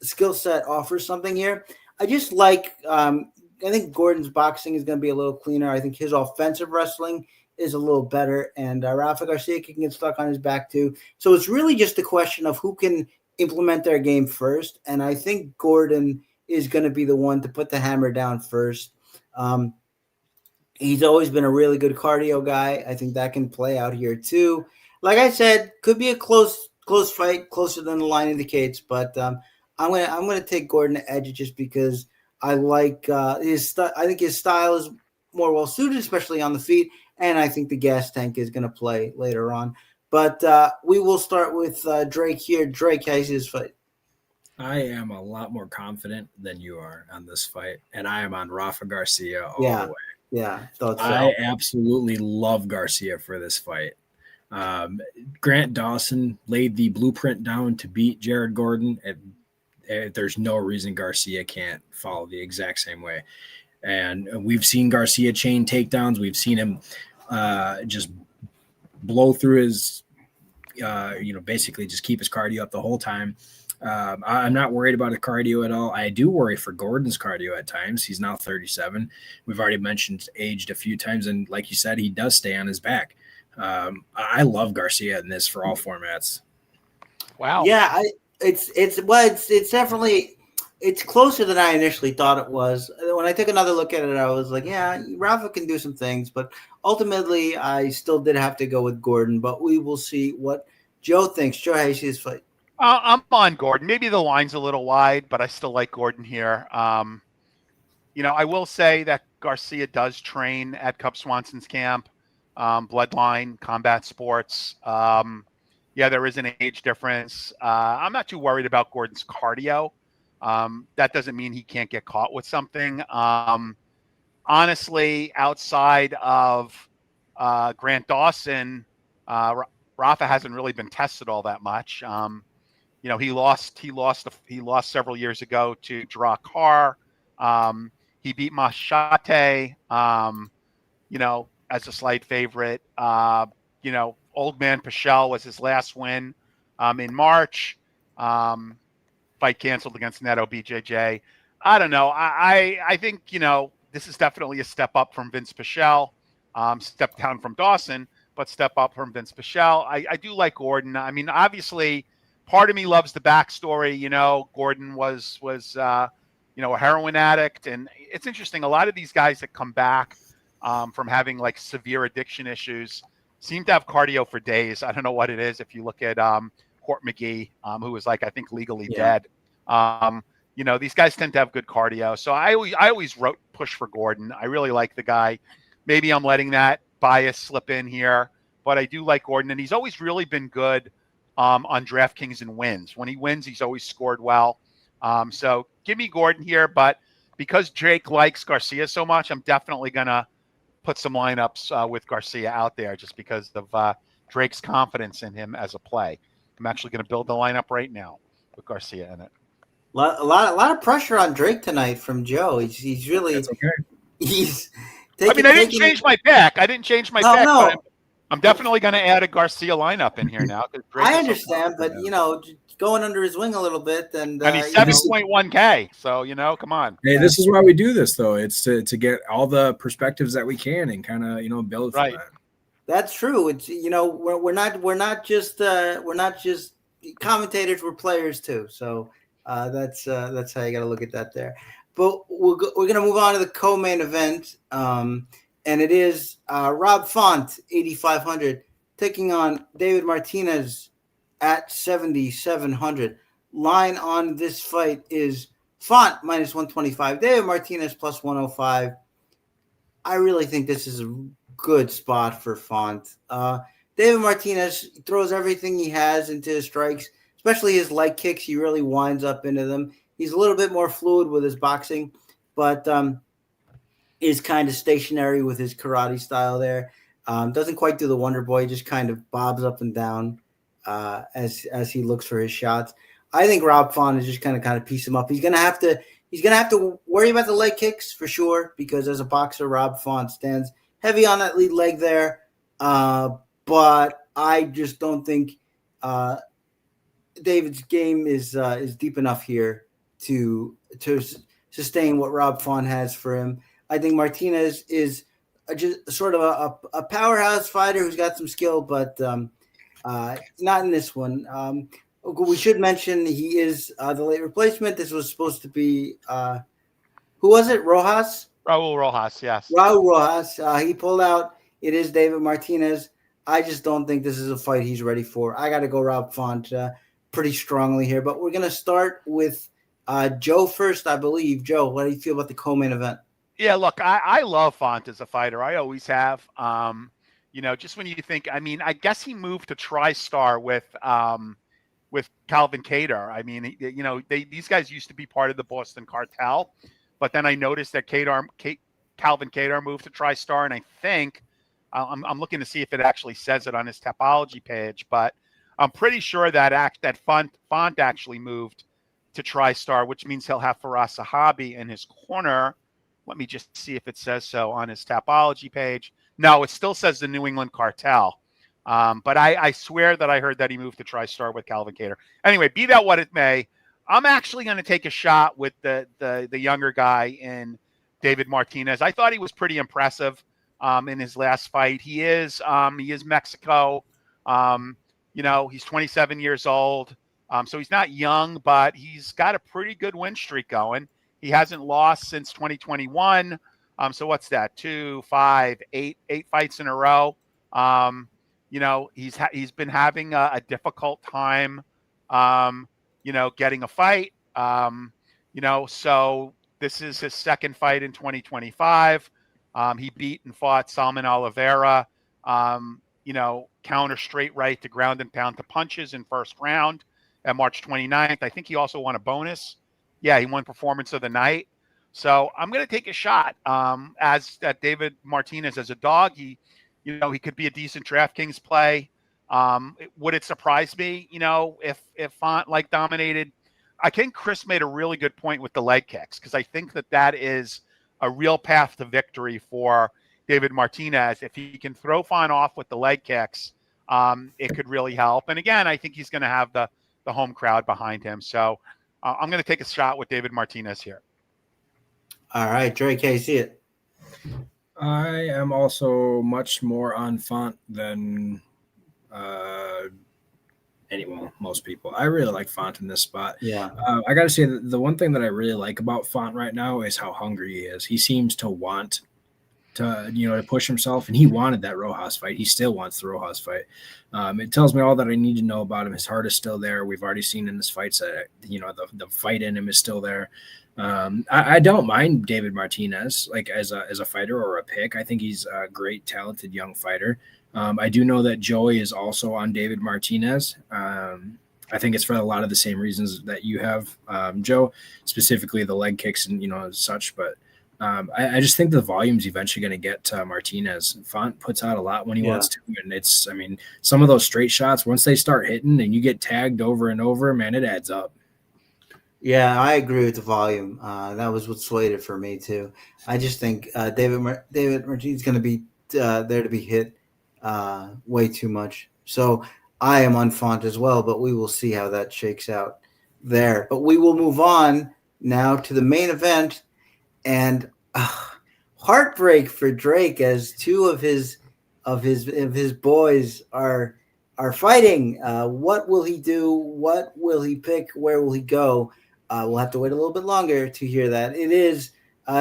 skill set offers something here. I just like I think Gordon's boxing is going to be a little cleaner. I think his offensive wrestling is a little better. And Rafa Garcia can get stuck on his back too. So it's really just a question of who can implement their game first. And I think Gordon is going to be the one to put the hammer down first. He's always been a really good cardio guy. I think that can play out here too. Like I said, could be a close fight, closer than the line indicates. But I'm gonna take Gordon to edge just because I like his. I think his style is more well suited, especially on the feet, and I think the gas tank is gonna play later on. But we will start with Drake here. Drake, how you see this fight? I am a lot more confident than you are on this fight, and I am on Rafa Garcia all the way. Yeah, thought so. I absolutely love Garcia for this fight. Grant Dawson laid the blueprint down to beat Jared Gordon. There's no reason Garcia can't follow the exact same way. And we've seen Garcia chain takedowns. We've seen him just blow through his, basically just keep his cardio up the whole time. I'm not worried about his cardio at all. I do worry for Gordon's cardio at times. He's now 37. We've already mentioned aged a few times. And like you said, he does stay on his back. I love Garcia in this for all formats. Wow. Yeah, it's definitely it's closer than I initially thought it was. When I took another look at it, I was like, yeah, Rafa can do some things, but ultimately I still did have to go with Gordon. But we will see what Joe thinks. Joe, how you see this fight? I'm on Gordon. Maybe the line's a little wide, but I still like Gordon here. I will say that Garcia does train at Cub Swanson's camp. Bloodline, combat sports. There is an age difference. I'm not too worried about Gordon's cardio. That doesn't mean he can't get caught with something. Honestly, outside of Grant Dawson, Rafa hasn't really been tested all that much. He lost several years ago to Gerard Carr. He beat Machate. As a slight favorite. Old man Pichel was his last win in March. Fight canceled against Neto BJJ. I don't know. I think, this is definitely a step up from Vince Pichel, step down from Dawson, but step up from Vince Pichel. I do like Gordon. I mean, obviously, part of me loves the backstory. Gordon was a heroin addict. And it's interesting. A lot of these guys that come back from having like severe addiction issues seem to have cardio for days. I don't know what it is. If you look at Court McGee, who was I think legally dead. These guys tend to have good cardio. So I always push for Gordon. I really like the guy. Maybe I'm letting that bias slip in here, but I do like Gordon, and he's always really been good on DraftKings and wins. When he wins, he's always scored well. So give me Gordon here, but because Jake likes Garcia so much, I'm definitely gonna put some lineups with Garcia out there just because of Drake's confidence in him as a play. I'm actually going to build the lineup right now with Garcia in it. A lot of pressure on Drake tonight from Joe. He's really That's okay. He's. I didn't change my pick. But I'm definitely going to add a Garcia lineup in here now. I understand, but going under his wing a little bit, and he's 7.1K. So come on. Hey, this is why we do this, though. It's to get all the perspectives that we can and kind of build from that. That's true. It's we're not just commentators. We're players too. So that's how you got to look at that there. But we're going to move on to the co-main event, and it is Rob Font 8,500 taking on David Martinez at 7,700. Line on this fight is Font minus 125. David Martinez plus 105. I really think this is a good spot for Font. David Martinez throws everything he has into his strikes, especially his leg kicks. He really winds up into them. He's a little bit more fluid with his boxing, but is kind of stationary with his karate style there. Doesn't quite do the Wonder Boy, just kind of bobs up and down as he looks for his shots. I think Rob Font is just kind of piece him up. He's gonna have to worry about the leg kicks for sure, because as a boxer, Rob Font stands heavy on that lead leg there. But I just don't think David's game is deep enough here to sustain what Rob Font has for him. I think Martinez is just sort of a powerhouse fighter who's got some skill, but not in this one. We should mention he is the late replacement. This was supposed to be who was it? Rojas? Raul Rojas, yes. Raul Rojas. He pulled out. It is David Martinez. I just don't think this is a fight he's ready for. I got to go Rob Font pretty strongly here. But we're going to start with Joe first, I believe. Joe, what do you feel about the co-main event? Yeah, look, I love Font as a fighter. I always have. Just when you think, I mean, I guess he moved to TriStar with Calvin Kattar. I mean, these guys used to be part of the Boston Cartel, but then I noticed that Calvin Kattar moved to TriStar, and I think I'm looking to see if it actually says it on his Tapology page, but I'm pretty sure that font actually moved to TriStar, which means he'll have Faraz Sahabi in his corner. Let me just see if it says so on his Tapology page. No, it still says the New England Cartel. But I swear that I heard that he moved to TriStar with Calvin Kattar. Anyway, be that what it may, I'm actually going to take a shot with the younger guy in David Martinez. I thought he was pretty impressive in his last fight. He is Mexico. He's 27 years old. So he's not young, but he's got a pretty good win streak going. He hasn't lost since 2021. So what's that? 2, 5, 8 fights in a row. He's been having a difficult time, getting a fight. So this is his second fight in 2025. He beat and fought Salman Oliveira, counter straight right to ground and pound to punches in first round at March 29th. I think he also won a bonus. Yeah, he won performance of the night. So I'm going to take a shot as that David Martinez as a dog. He could be a decent DraftKings play. Would it surprise me, if Font dominated? I think Chris made a really good point with the leg kicks, because I think that is a real path to victory for David Martinez. If he can throw Font off with the leg kicks, it could really help. And again, I think he's going to have the home crowd behind him. So I'm going to take a shot with David Martinez here. All right, Drake, how you see it? I am also much more on Font than most people. I really like Font in this spot. Yeah. I got to say that the one thing that I really like about Font right now is how hungry he is. He seems to want to push himself, and he wanted that Rojas fight. He still wants the Rojas fight. It tells me all that I need to know about him. His heart is still there. We've already seen in his fights that the fight in him is still there. I don't mind David Martinez as a fighter or a pick. I think he's a great, talented young fighter. I do know that Joey is also on David Martinez. I think it's for a lot of the same reasons that you have, Joe, specifically the leg kicks and such. But I just think the volume's eventually going to get to Martinez. Font puts out a lot when he wants to, and some of those straight shots, once they start hitting and you get tagged over and over, man, it adds up. Yeah, I agree with the volume. That was what swayed it for me too. I just think David Martinez is going to be there to be hit way too much. So I am on Font as well, but we will see how that shakes out there. But we will move on now to the main event, and heartbreak for Drake as two of his boys are fighting. What will he do? What will he pick? Where will he go? We'll have to wait a little bit longer to hear that. It is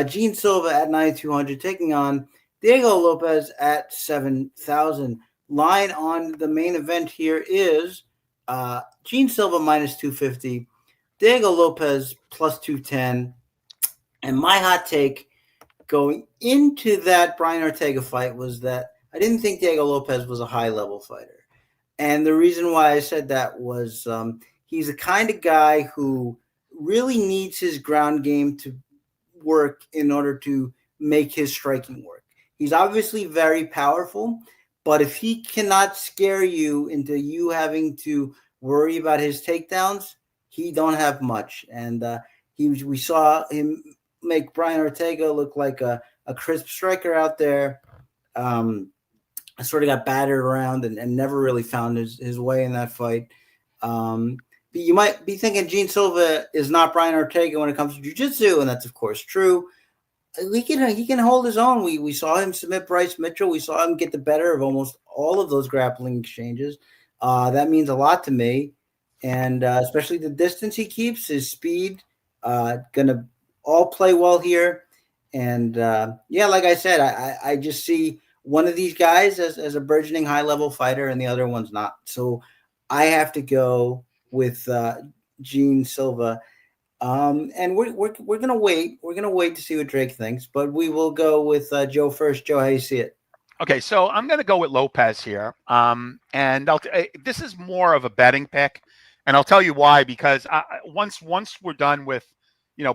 Jean Silva at 9,200 taking on Diego Lopes at 7,000. Line on the main event here is Jean Silva minus 250, Diego Lopes plus 210. And my hot take going into that Brian Ortega fight was that I didn't think Diego Lopes was a high-level fighter. And the reason why I said that was he's the kind of guy who really needs his ground game to work in order to make his striking work. He's obviously very powerful, but if he cannot scare you into you having to worry about his takedowns, he don't have much. And we saw him make Brian Ortega look like a crisp striker out there. Sort of got battered around and never really found his way in that fight. But you might be thinking Jean Silva is not Brian Ortega when it comes to jiu-jitsu, and that's, of course, true. He can hold his own. We saw him submit Bryce Mitchell. We saw him get the better of almost all of those grappling exchanges. That means a lot to me, and especially the distance he keeps, his speed, going to all play well here. And, like I said, I just see one of these guys as a burgeoning high-level fighter and the other one's not. So I have to go with Jean Silva. And we're gonna wait. We're gonna wait to see what Drake thinks, but we will go with Joe first. Joe, how you see it? Okay, so I'm going to go with Lopez here, and this is more of a betting pick, and I'll tell you why. Because once we're done with,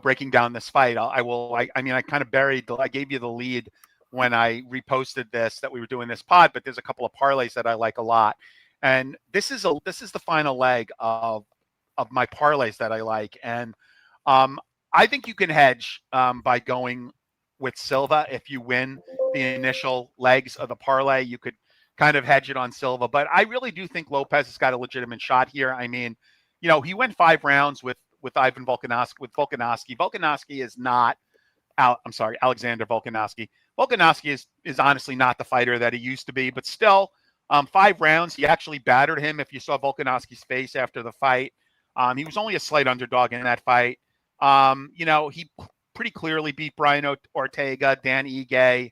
breaking down this fight, I mean, I kind of I gave you the lead when I reposted this that we were doing this pod, but there's a couple of parlays that I like a lot, and this is the final leg of my parlays that I like, and I think you can hedge by going with Silva if you win the initial legs of the parlay. You could kind of hedge it on Silva, but I really do think Lopez has got a legitimate shot here. I mean, he went 5 rounds with Ivan Volkanovski. With Volkanovski is not out. I'm sorry, Alexander Volkanovski. Volkanovski is honestly not the fighter that he used to be, but still, 5 rounds. He actually battered him. If you saw Volkanovski's face after the fight, he was only a slight underdog in that fight. He pretty clearly beat Brian Ortega, Dan Ige.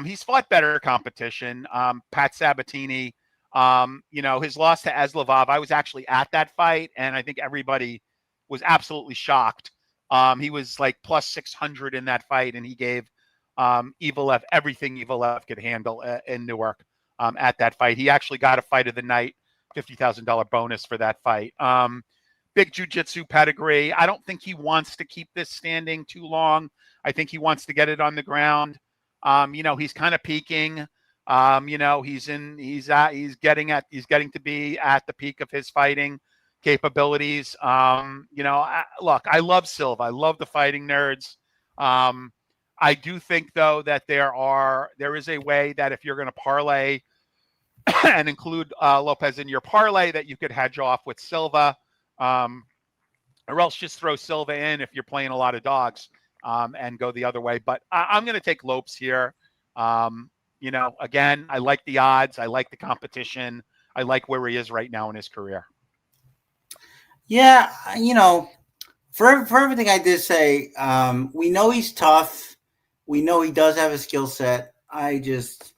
He's fought better competition. Pat Sabatini, his loss to Eslavov, I was actually at that fight, and I think everybody was absolutely shocked. He was like plus 600 in that fight, and he gave Evelev everything Evelev could handle in Newark at that fight. He actually got a fight of the night, $50,000 bonus for that fight. Big jiu-jitsu pedigree. I don't think he wants to keep this standing too long. I think he wants to get it on the ground. He's kind of peaking. He's getting to be at the peak of his fighting capabilities. Look, I love Silva. I love the fighting nerds. I do think though that there is a way that if you're going to parlay and include Lopez in your parlay, that you could hedge off with Silva. Or else just throw Silva in if you're playing a lot of dogs and go the other way. But I'm going to take Lopes here. Again, I like the odds. I like the competition. I like where he is right now in his career. Yeah, for everything I did say, we know he's tough. We know he does have a skill set. I just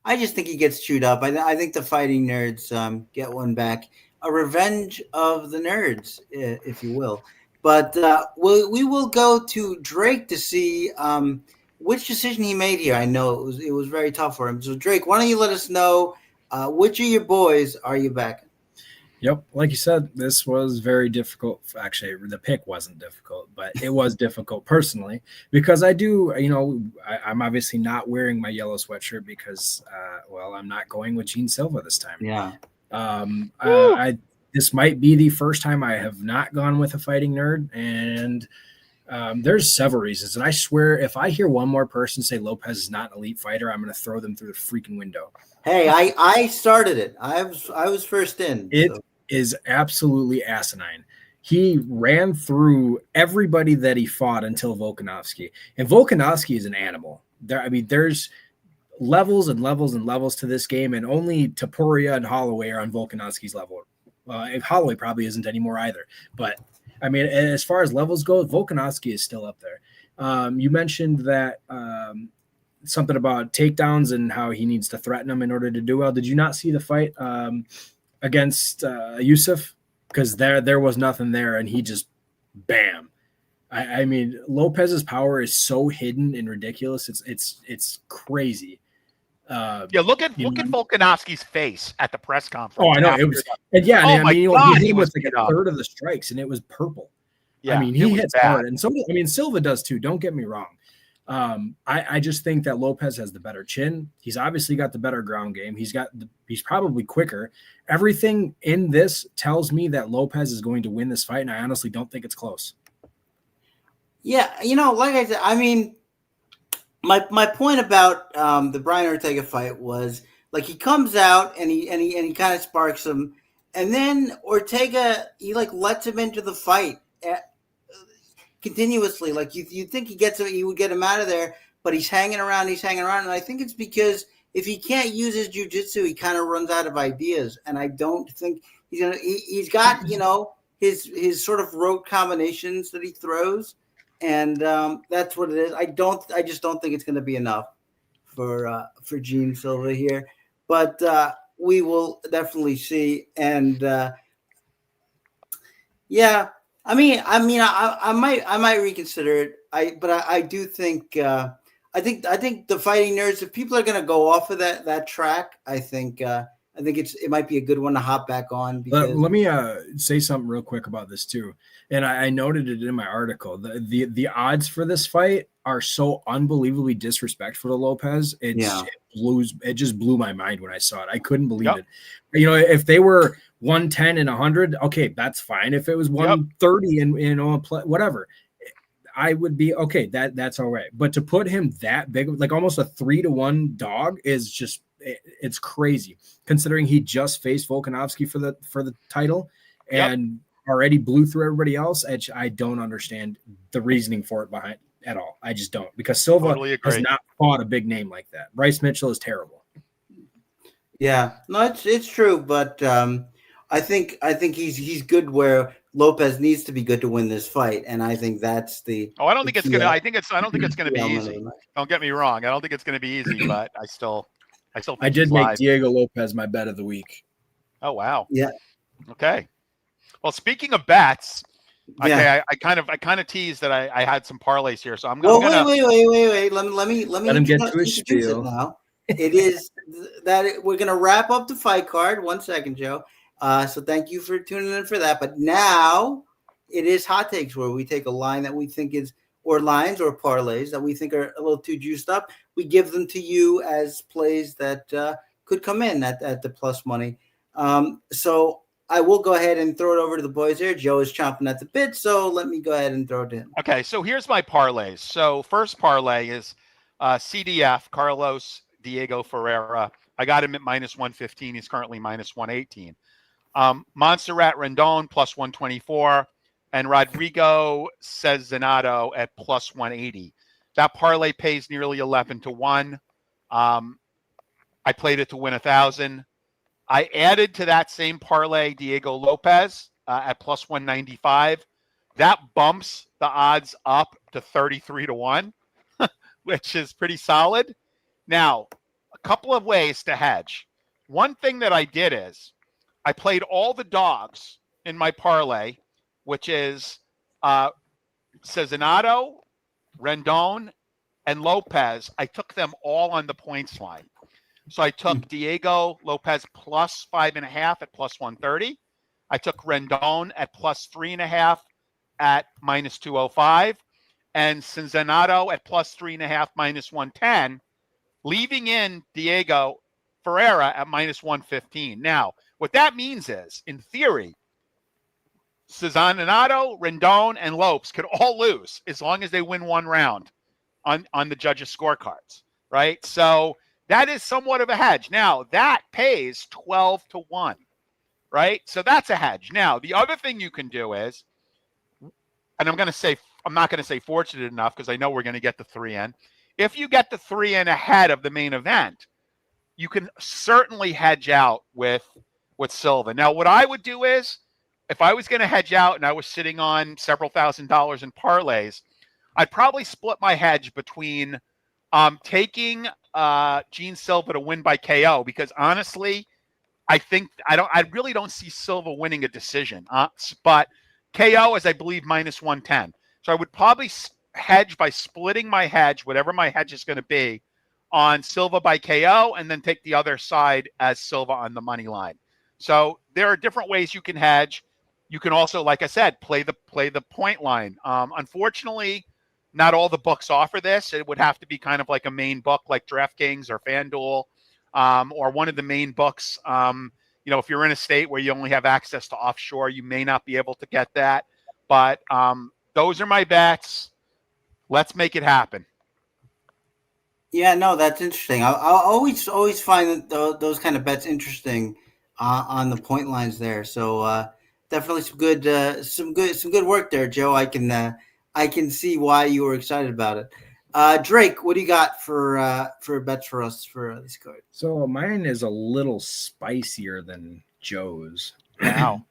think he gets chewed up. I think the fighting nerds get one back. A revenge of the nerds, if you will. But we will go to Drake to see which decision he made here. I know it was very tough for him. So, Drake, why don't you let us know which of your boys are you backing? Yep. Like you said, this was very difficult. Actually, the pick wasn't difficult, but it was difficult personally because I do, I'm obviously not wearing my yellow sweatshirt because, I'm not going with Jean Silva this time. Yeah. This might be the first time I have not gone with a fighting nerd, and there's several reasons. And I swear, if I hear one more person say Lopez is not an elite fighter, I'm going to throw them through the freaking window. Hey, I started it. I was first in. It is absolutely asinine. He ran through everybody that he fought until Volkanovski, and Volkanovski is an animal. There's levels and levels and levels to this game, and only Topuria and Holloway are on Volkanovski's level. Holloway probably isn't anymore either. But, as far as levels go, Volkanovski is still up there. You mentioned that something about takedowns and how he needs to threaten them in order to do well. Did you not see the fight against Yusuf? Because there was nothing there, and he just bam. Lopez's power is so hidden and ridiculous. It's crazy. Look at Volkanovski's face at the press conference. Oh, I know it was, and yeah, oh my God, he was like a third of the strikes, and it was purple. Yeah, he hits hard, and so Silva does too. Don't get me wrong. I just think that Lopez has the better chin. He's obviously got the better ground game. He's probably quicker. Everything in this tells me that Lopez is going to win this fight, and I honestly don't think it's close. Yeah, like I said, my point about the Brian Ortega fight was like he comes out and he kind of sparks him, and then Ortega he lets him into the fight continuously. Like you think he would get him out of there, but he's hanging around, and I think it's because if he can't use his jiu-jitsu, he kind of runs out of ideas, and I don't think he's got his sort of rote combinations that he throws. And that's what it is. I just don't think it's going to be enough for Jean Silva here, but we will definitely see. And yeah, I might reconsider it. I do think think the Fighting Nerds, if people are going to go off of that track, I think it might be a good one to hop back on. Because let me say something real quick about this too, and I noted it in my article. The odds for this fight are so unbelievably disrespectful to Lopez. It just blew my mind when I saw it. I couldn't believe it. You know, if they were 110 and 100, okay, that's fine. If it was 130 and whatever, I would be okay. That's all right. But to put him that big, like almost a 3-1 dog, is just it's crazy. Considering he just faced Volkanovski for the title and already blew through everybody else. I don't understand the reasoning for it behind at all. I just don't, because Silva has not fought a big name like that. Bryce Mitchell is terrible. Yeah, no, it's true, but I think he's good where Lopez needs to be good to win this fight, and I think that's the. I don't think it's gonna. I don't think it's gonna be easy. Don't get me wrong. I don't think it's gonna be easy, but I still think I did make Diego Lopez my bet of the week. Oh wow. Yeah. Okay. Well, speaking of bets, okay, I kind of teased that I had some parlays here, so I'm gonna. Wait. Let me him get to his spiel now. It is that we're gonna wrap up the fight card. 1 second, Joe. So thank you for tuning in for that. But now it is hot takes, where we take a line that we think is, or lines or parlays that we think are a little too juiced up. We give them to you as plays that could come in at the plus money. So I will go ahead and throw it over to the boys here. Joe is chomping at the bit, so let me go ahead and throw it in. Okay, so here's my parlays. So first parlay is CDF, Carlos Diego Ferreira. I got him at -115. He's currently -118. Montserrat Rendon +124, and Rodrigo Cezinado at +180. That parlay pays nearly 11-1. I played it to win 1,000. I added to that same parlay Diego Lopez at +195. That bumps the odds up to 33-1, which is pretty solid. Now, a couple of ways to hedge. One thing that I did is I played all the dogs in my parlay, which is Cezinado, Rendon, and Lopez. I took them all on the points line. So I took Diego Lopez +5.5 at +130. I took Rendon at +3.5 at -205, and Cezinado at +3.5 -110, leaving in Diego Ferreira at -115. Now, what that means is, in theory, Cezinado, Rendon, and Lopes could all lose as long as they win one round on the judges' scorecards, right? So that is somewhat of a hedge. Now, that pays 12-1, right? So that's a hedge. Now, the other thing you can do is, and I'm not going to say fortunate enough, because I know we're going to get the 3 in. If you get the 3 in ahead of the main event, you can certainly hedge out with Silva. Now, what I would do is, if I was going to hedge out and I was sitting on several $1,000s in parlays, I'd probably split my hedge between taking Jean Silva to win by KO, because honestly, I really don't see Silva winning a decision. But KO is, I believe, -110. So I would probably hedge by splitting my hedge, whatever my hedge is going to be, on Silva by KO, and then take the other side as Silva on the money line. So there are different ways you can hedge. You can also, like I said, play the point line. Unfortunately, not all the books offer this. It would have to be kind of like a main book like DraftKings or FanDuel, or one of the main books. If you're in a state where you only have access to offshore, you may not be able to get that. But those are my bets. Let's make it happen. Yeah, no, that's interesting. I always find that those kind of bets interesting on the point lines there. So definitely some good work there, Joe. I can see why you were excited about it. Drake, what do you got for bets for us for this card? So mine is a little spicier than Joe's. Wow.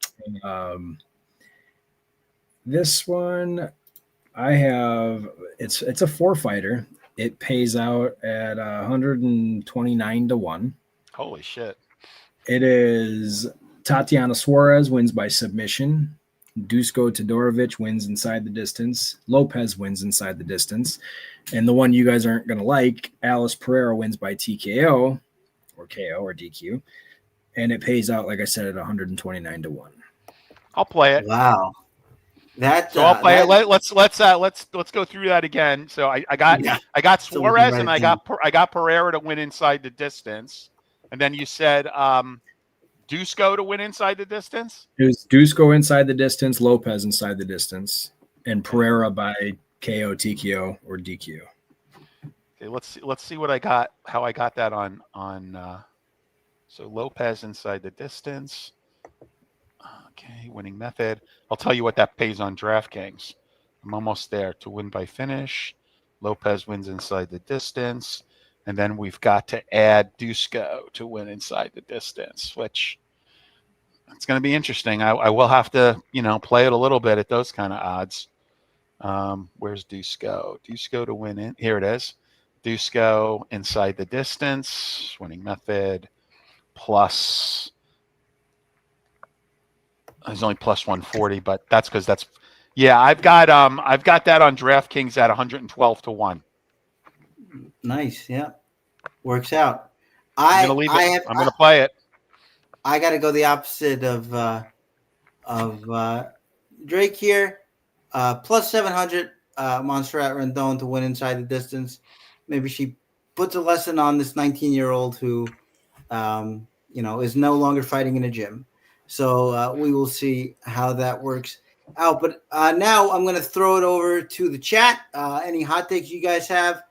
This one I have, it's a 4-fighter. It pays out at 129-1. Holy shit. It is Tatiana Suarez wins by submission. Dusko Todorovic wins inside the distance. Lopez wins inside the distance. And the one you guys aren't going to like, Alice Pereira wins by TKO or KO or DQ. And it pays out, like I said, at 129-1. I'll play it. Wow. So I'll play it. Let's go through that again. So I got Suarez and I got Pereira to win inside the distance. And then you said Dusko to win inside the distance? It was Dusko inside the distance, Lopez inside the distance, and Pereira by KO, TKO, or DQ. Okay, let's see what I got, how I got that on so Lopez inside the distance. Okay, winning method. I'll tell you what that pays on DraftKings. I'm almost there. To win by finish. Lopez wins inside the distance. And then we've got to add Dusko to win inside the distance, which it's going to be interesting. I will have to, play it a little bit at those kind of odds. Where's Dusko? Dusko to win in. Here it is. Dusko inside the distance, winning method, plus. He's only plus 140, but that's because I've got that on DraftKings at 112-1. Nice, yeah, works out. I'm going to play it. I got to go the opposite of Drake here. Plus 700, Montserrat Rendon to win inside the distance. Maybe she puts a lesson on this 19-year-old who, is no longer fighting in a gym. So we will see how that works out. But now I'm going to throw it over to the chat. Any hot takes you guys have,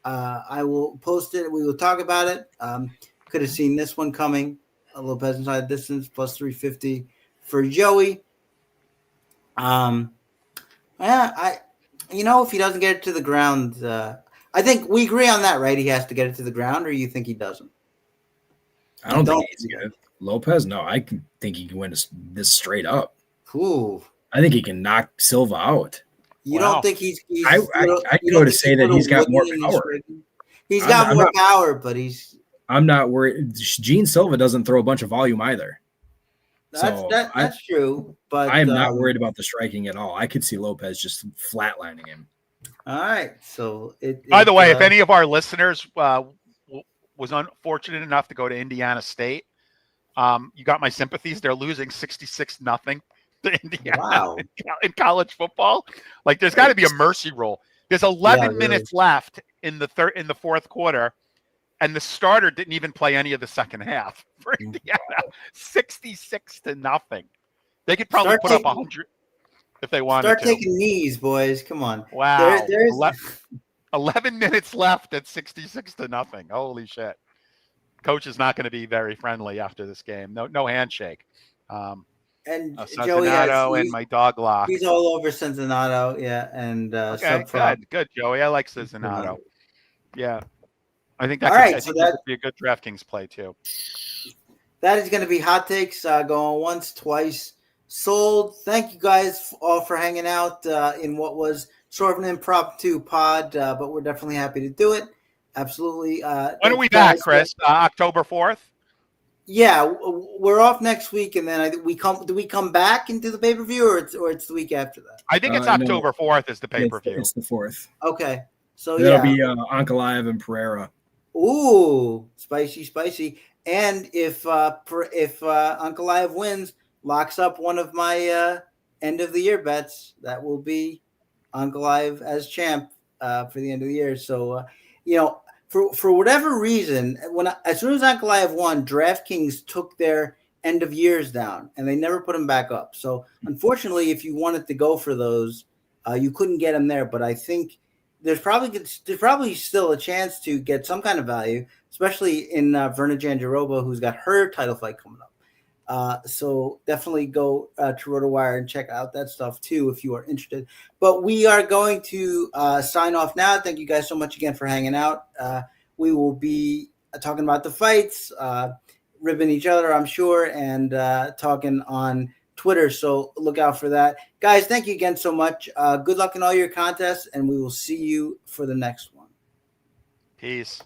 I will post it. We will talk about it. Could have seen this one coming. Lopez inside the distance, plus 350 for Joey. If he doesn't get it to the ground, I think we agree on that, right? He has to get it to the ground, or you think he doesn't? I don't think he's good. Lopez, no, I think he can win this straight up. Ooh. I think he can knock Silva out. You don't think he's I go to say that he's got more power. He's got more power, but I'm not worried. Jean Silva doesn't throw a bunch of volume either. That's true, but I am not worried about the striking at all. I could see Lopez just flatlining him. All right. So by the way, if any of our listeners was unfortunate enough to go to Indiana State, you got my sympathies. They're losing 66-0 to Indiana in college football. Like, there's got to be a mercy rule. There's 11 minutes left in the fourth quarter, and the starter didn't even play any of the second half for Indiana. 66-0. They could probably put up 100 if they wanted to. Start taking knees, boys. Come on. Wow. There's 11 minutes left at 66-0. Holy shit. Coach is not going to be very friendly after this game. No handshake. And Joey and my dog lock. He's all over Cincinnati, yeah. And good, Joey. I like Cincinnati. Yeah, I think that could be a good DraftKings play too. That is going to be hot takes going once, twice, sold. Thank you guys all for hanging out in what was sort of an impromptu pod, but we're definitely happy to do it. Absolutely. When are we back, Chris? October 4th? Yeah, we're off next week, and then do we come back into the pay-per-view, or it's the week after that? I think it's October 4th is the pay-per-view. It's the 4th. Okay. So that'll be Ankalaev and Pereira. Ooh, spicy. And if Ankalaev wins, locks up one of my end of the year bets, that will be Ankalaev as champ for the end of the year. So for whatever reason, as soon as Ankalaev won, DraftKings took their end of years down, and they never put them back up. So unfortunately, if you wanted to go for those, you couldn't get them there. But I think there's probably still a chance to get some kind of value, especially in Verna Jandiroba, who's got her title fight coming up. So definitely go to RotoWire and check out that stuff too if you are interested. But we are going to sign off now. Thank you guys so much again for hanging out. We will be talking about the fights, ribbing each other, I'm sure, and talking on Twitter. So look out for that. Guys, thank you again so much. Good luck in all your contests, and we will see you for the next one. Peace.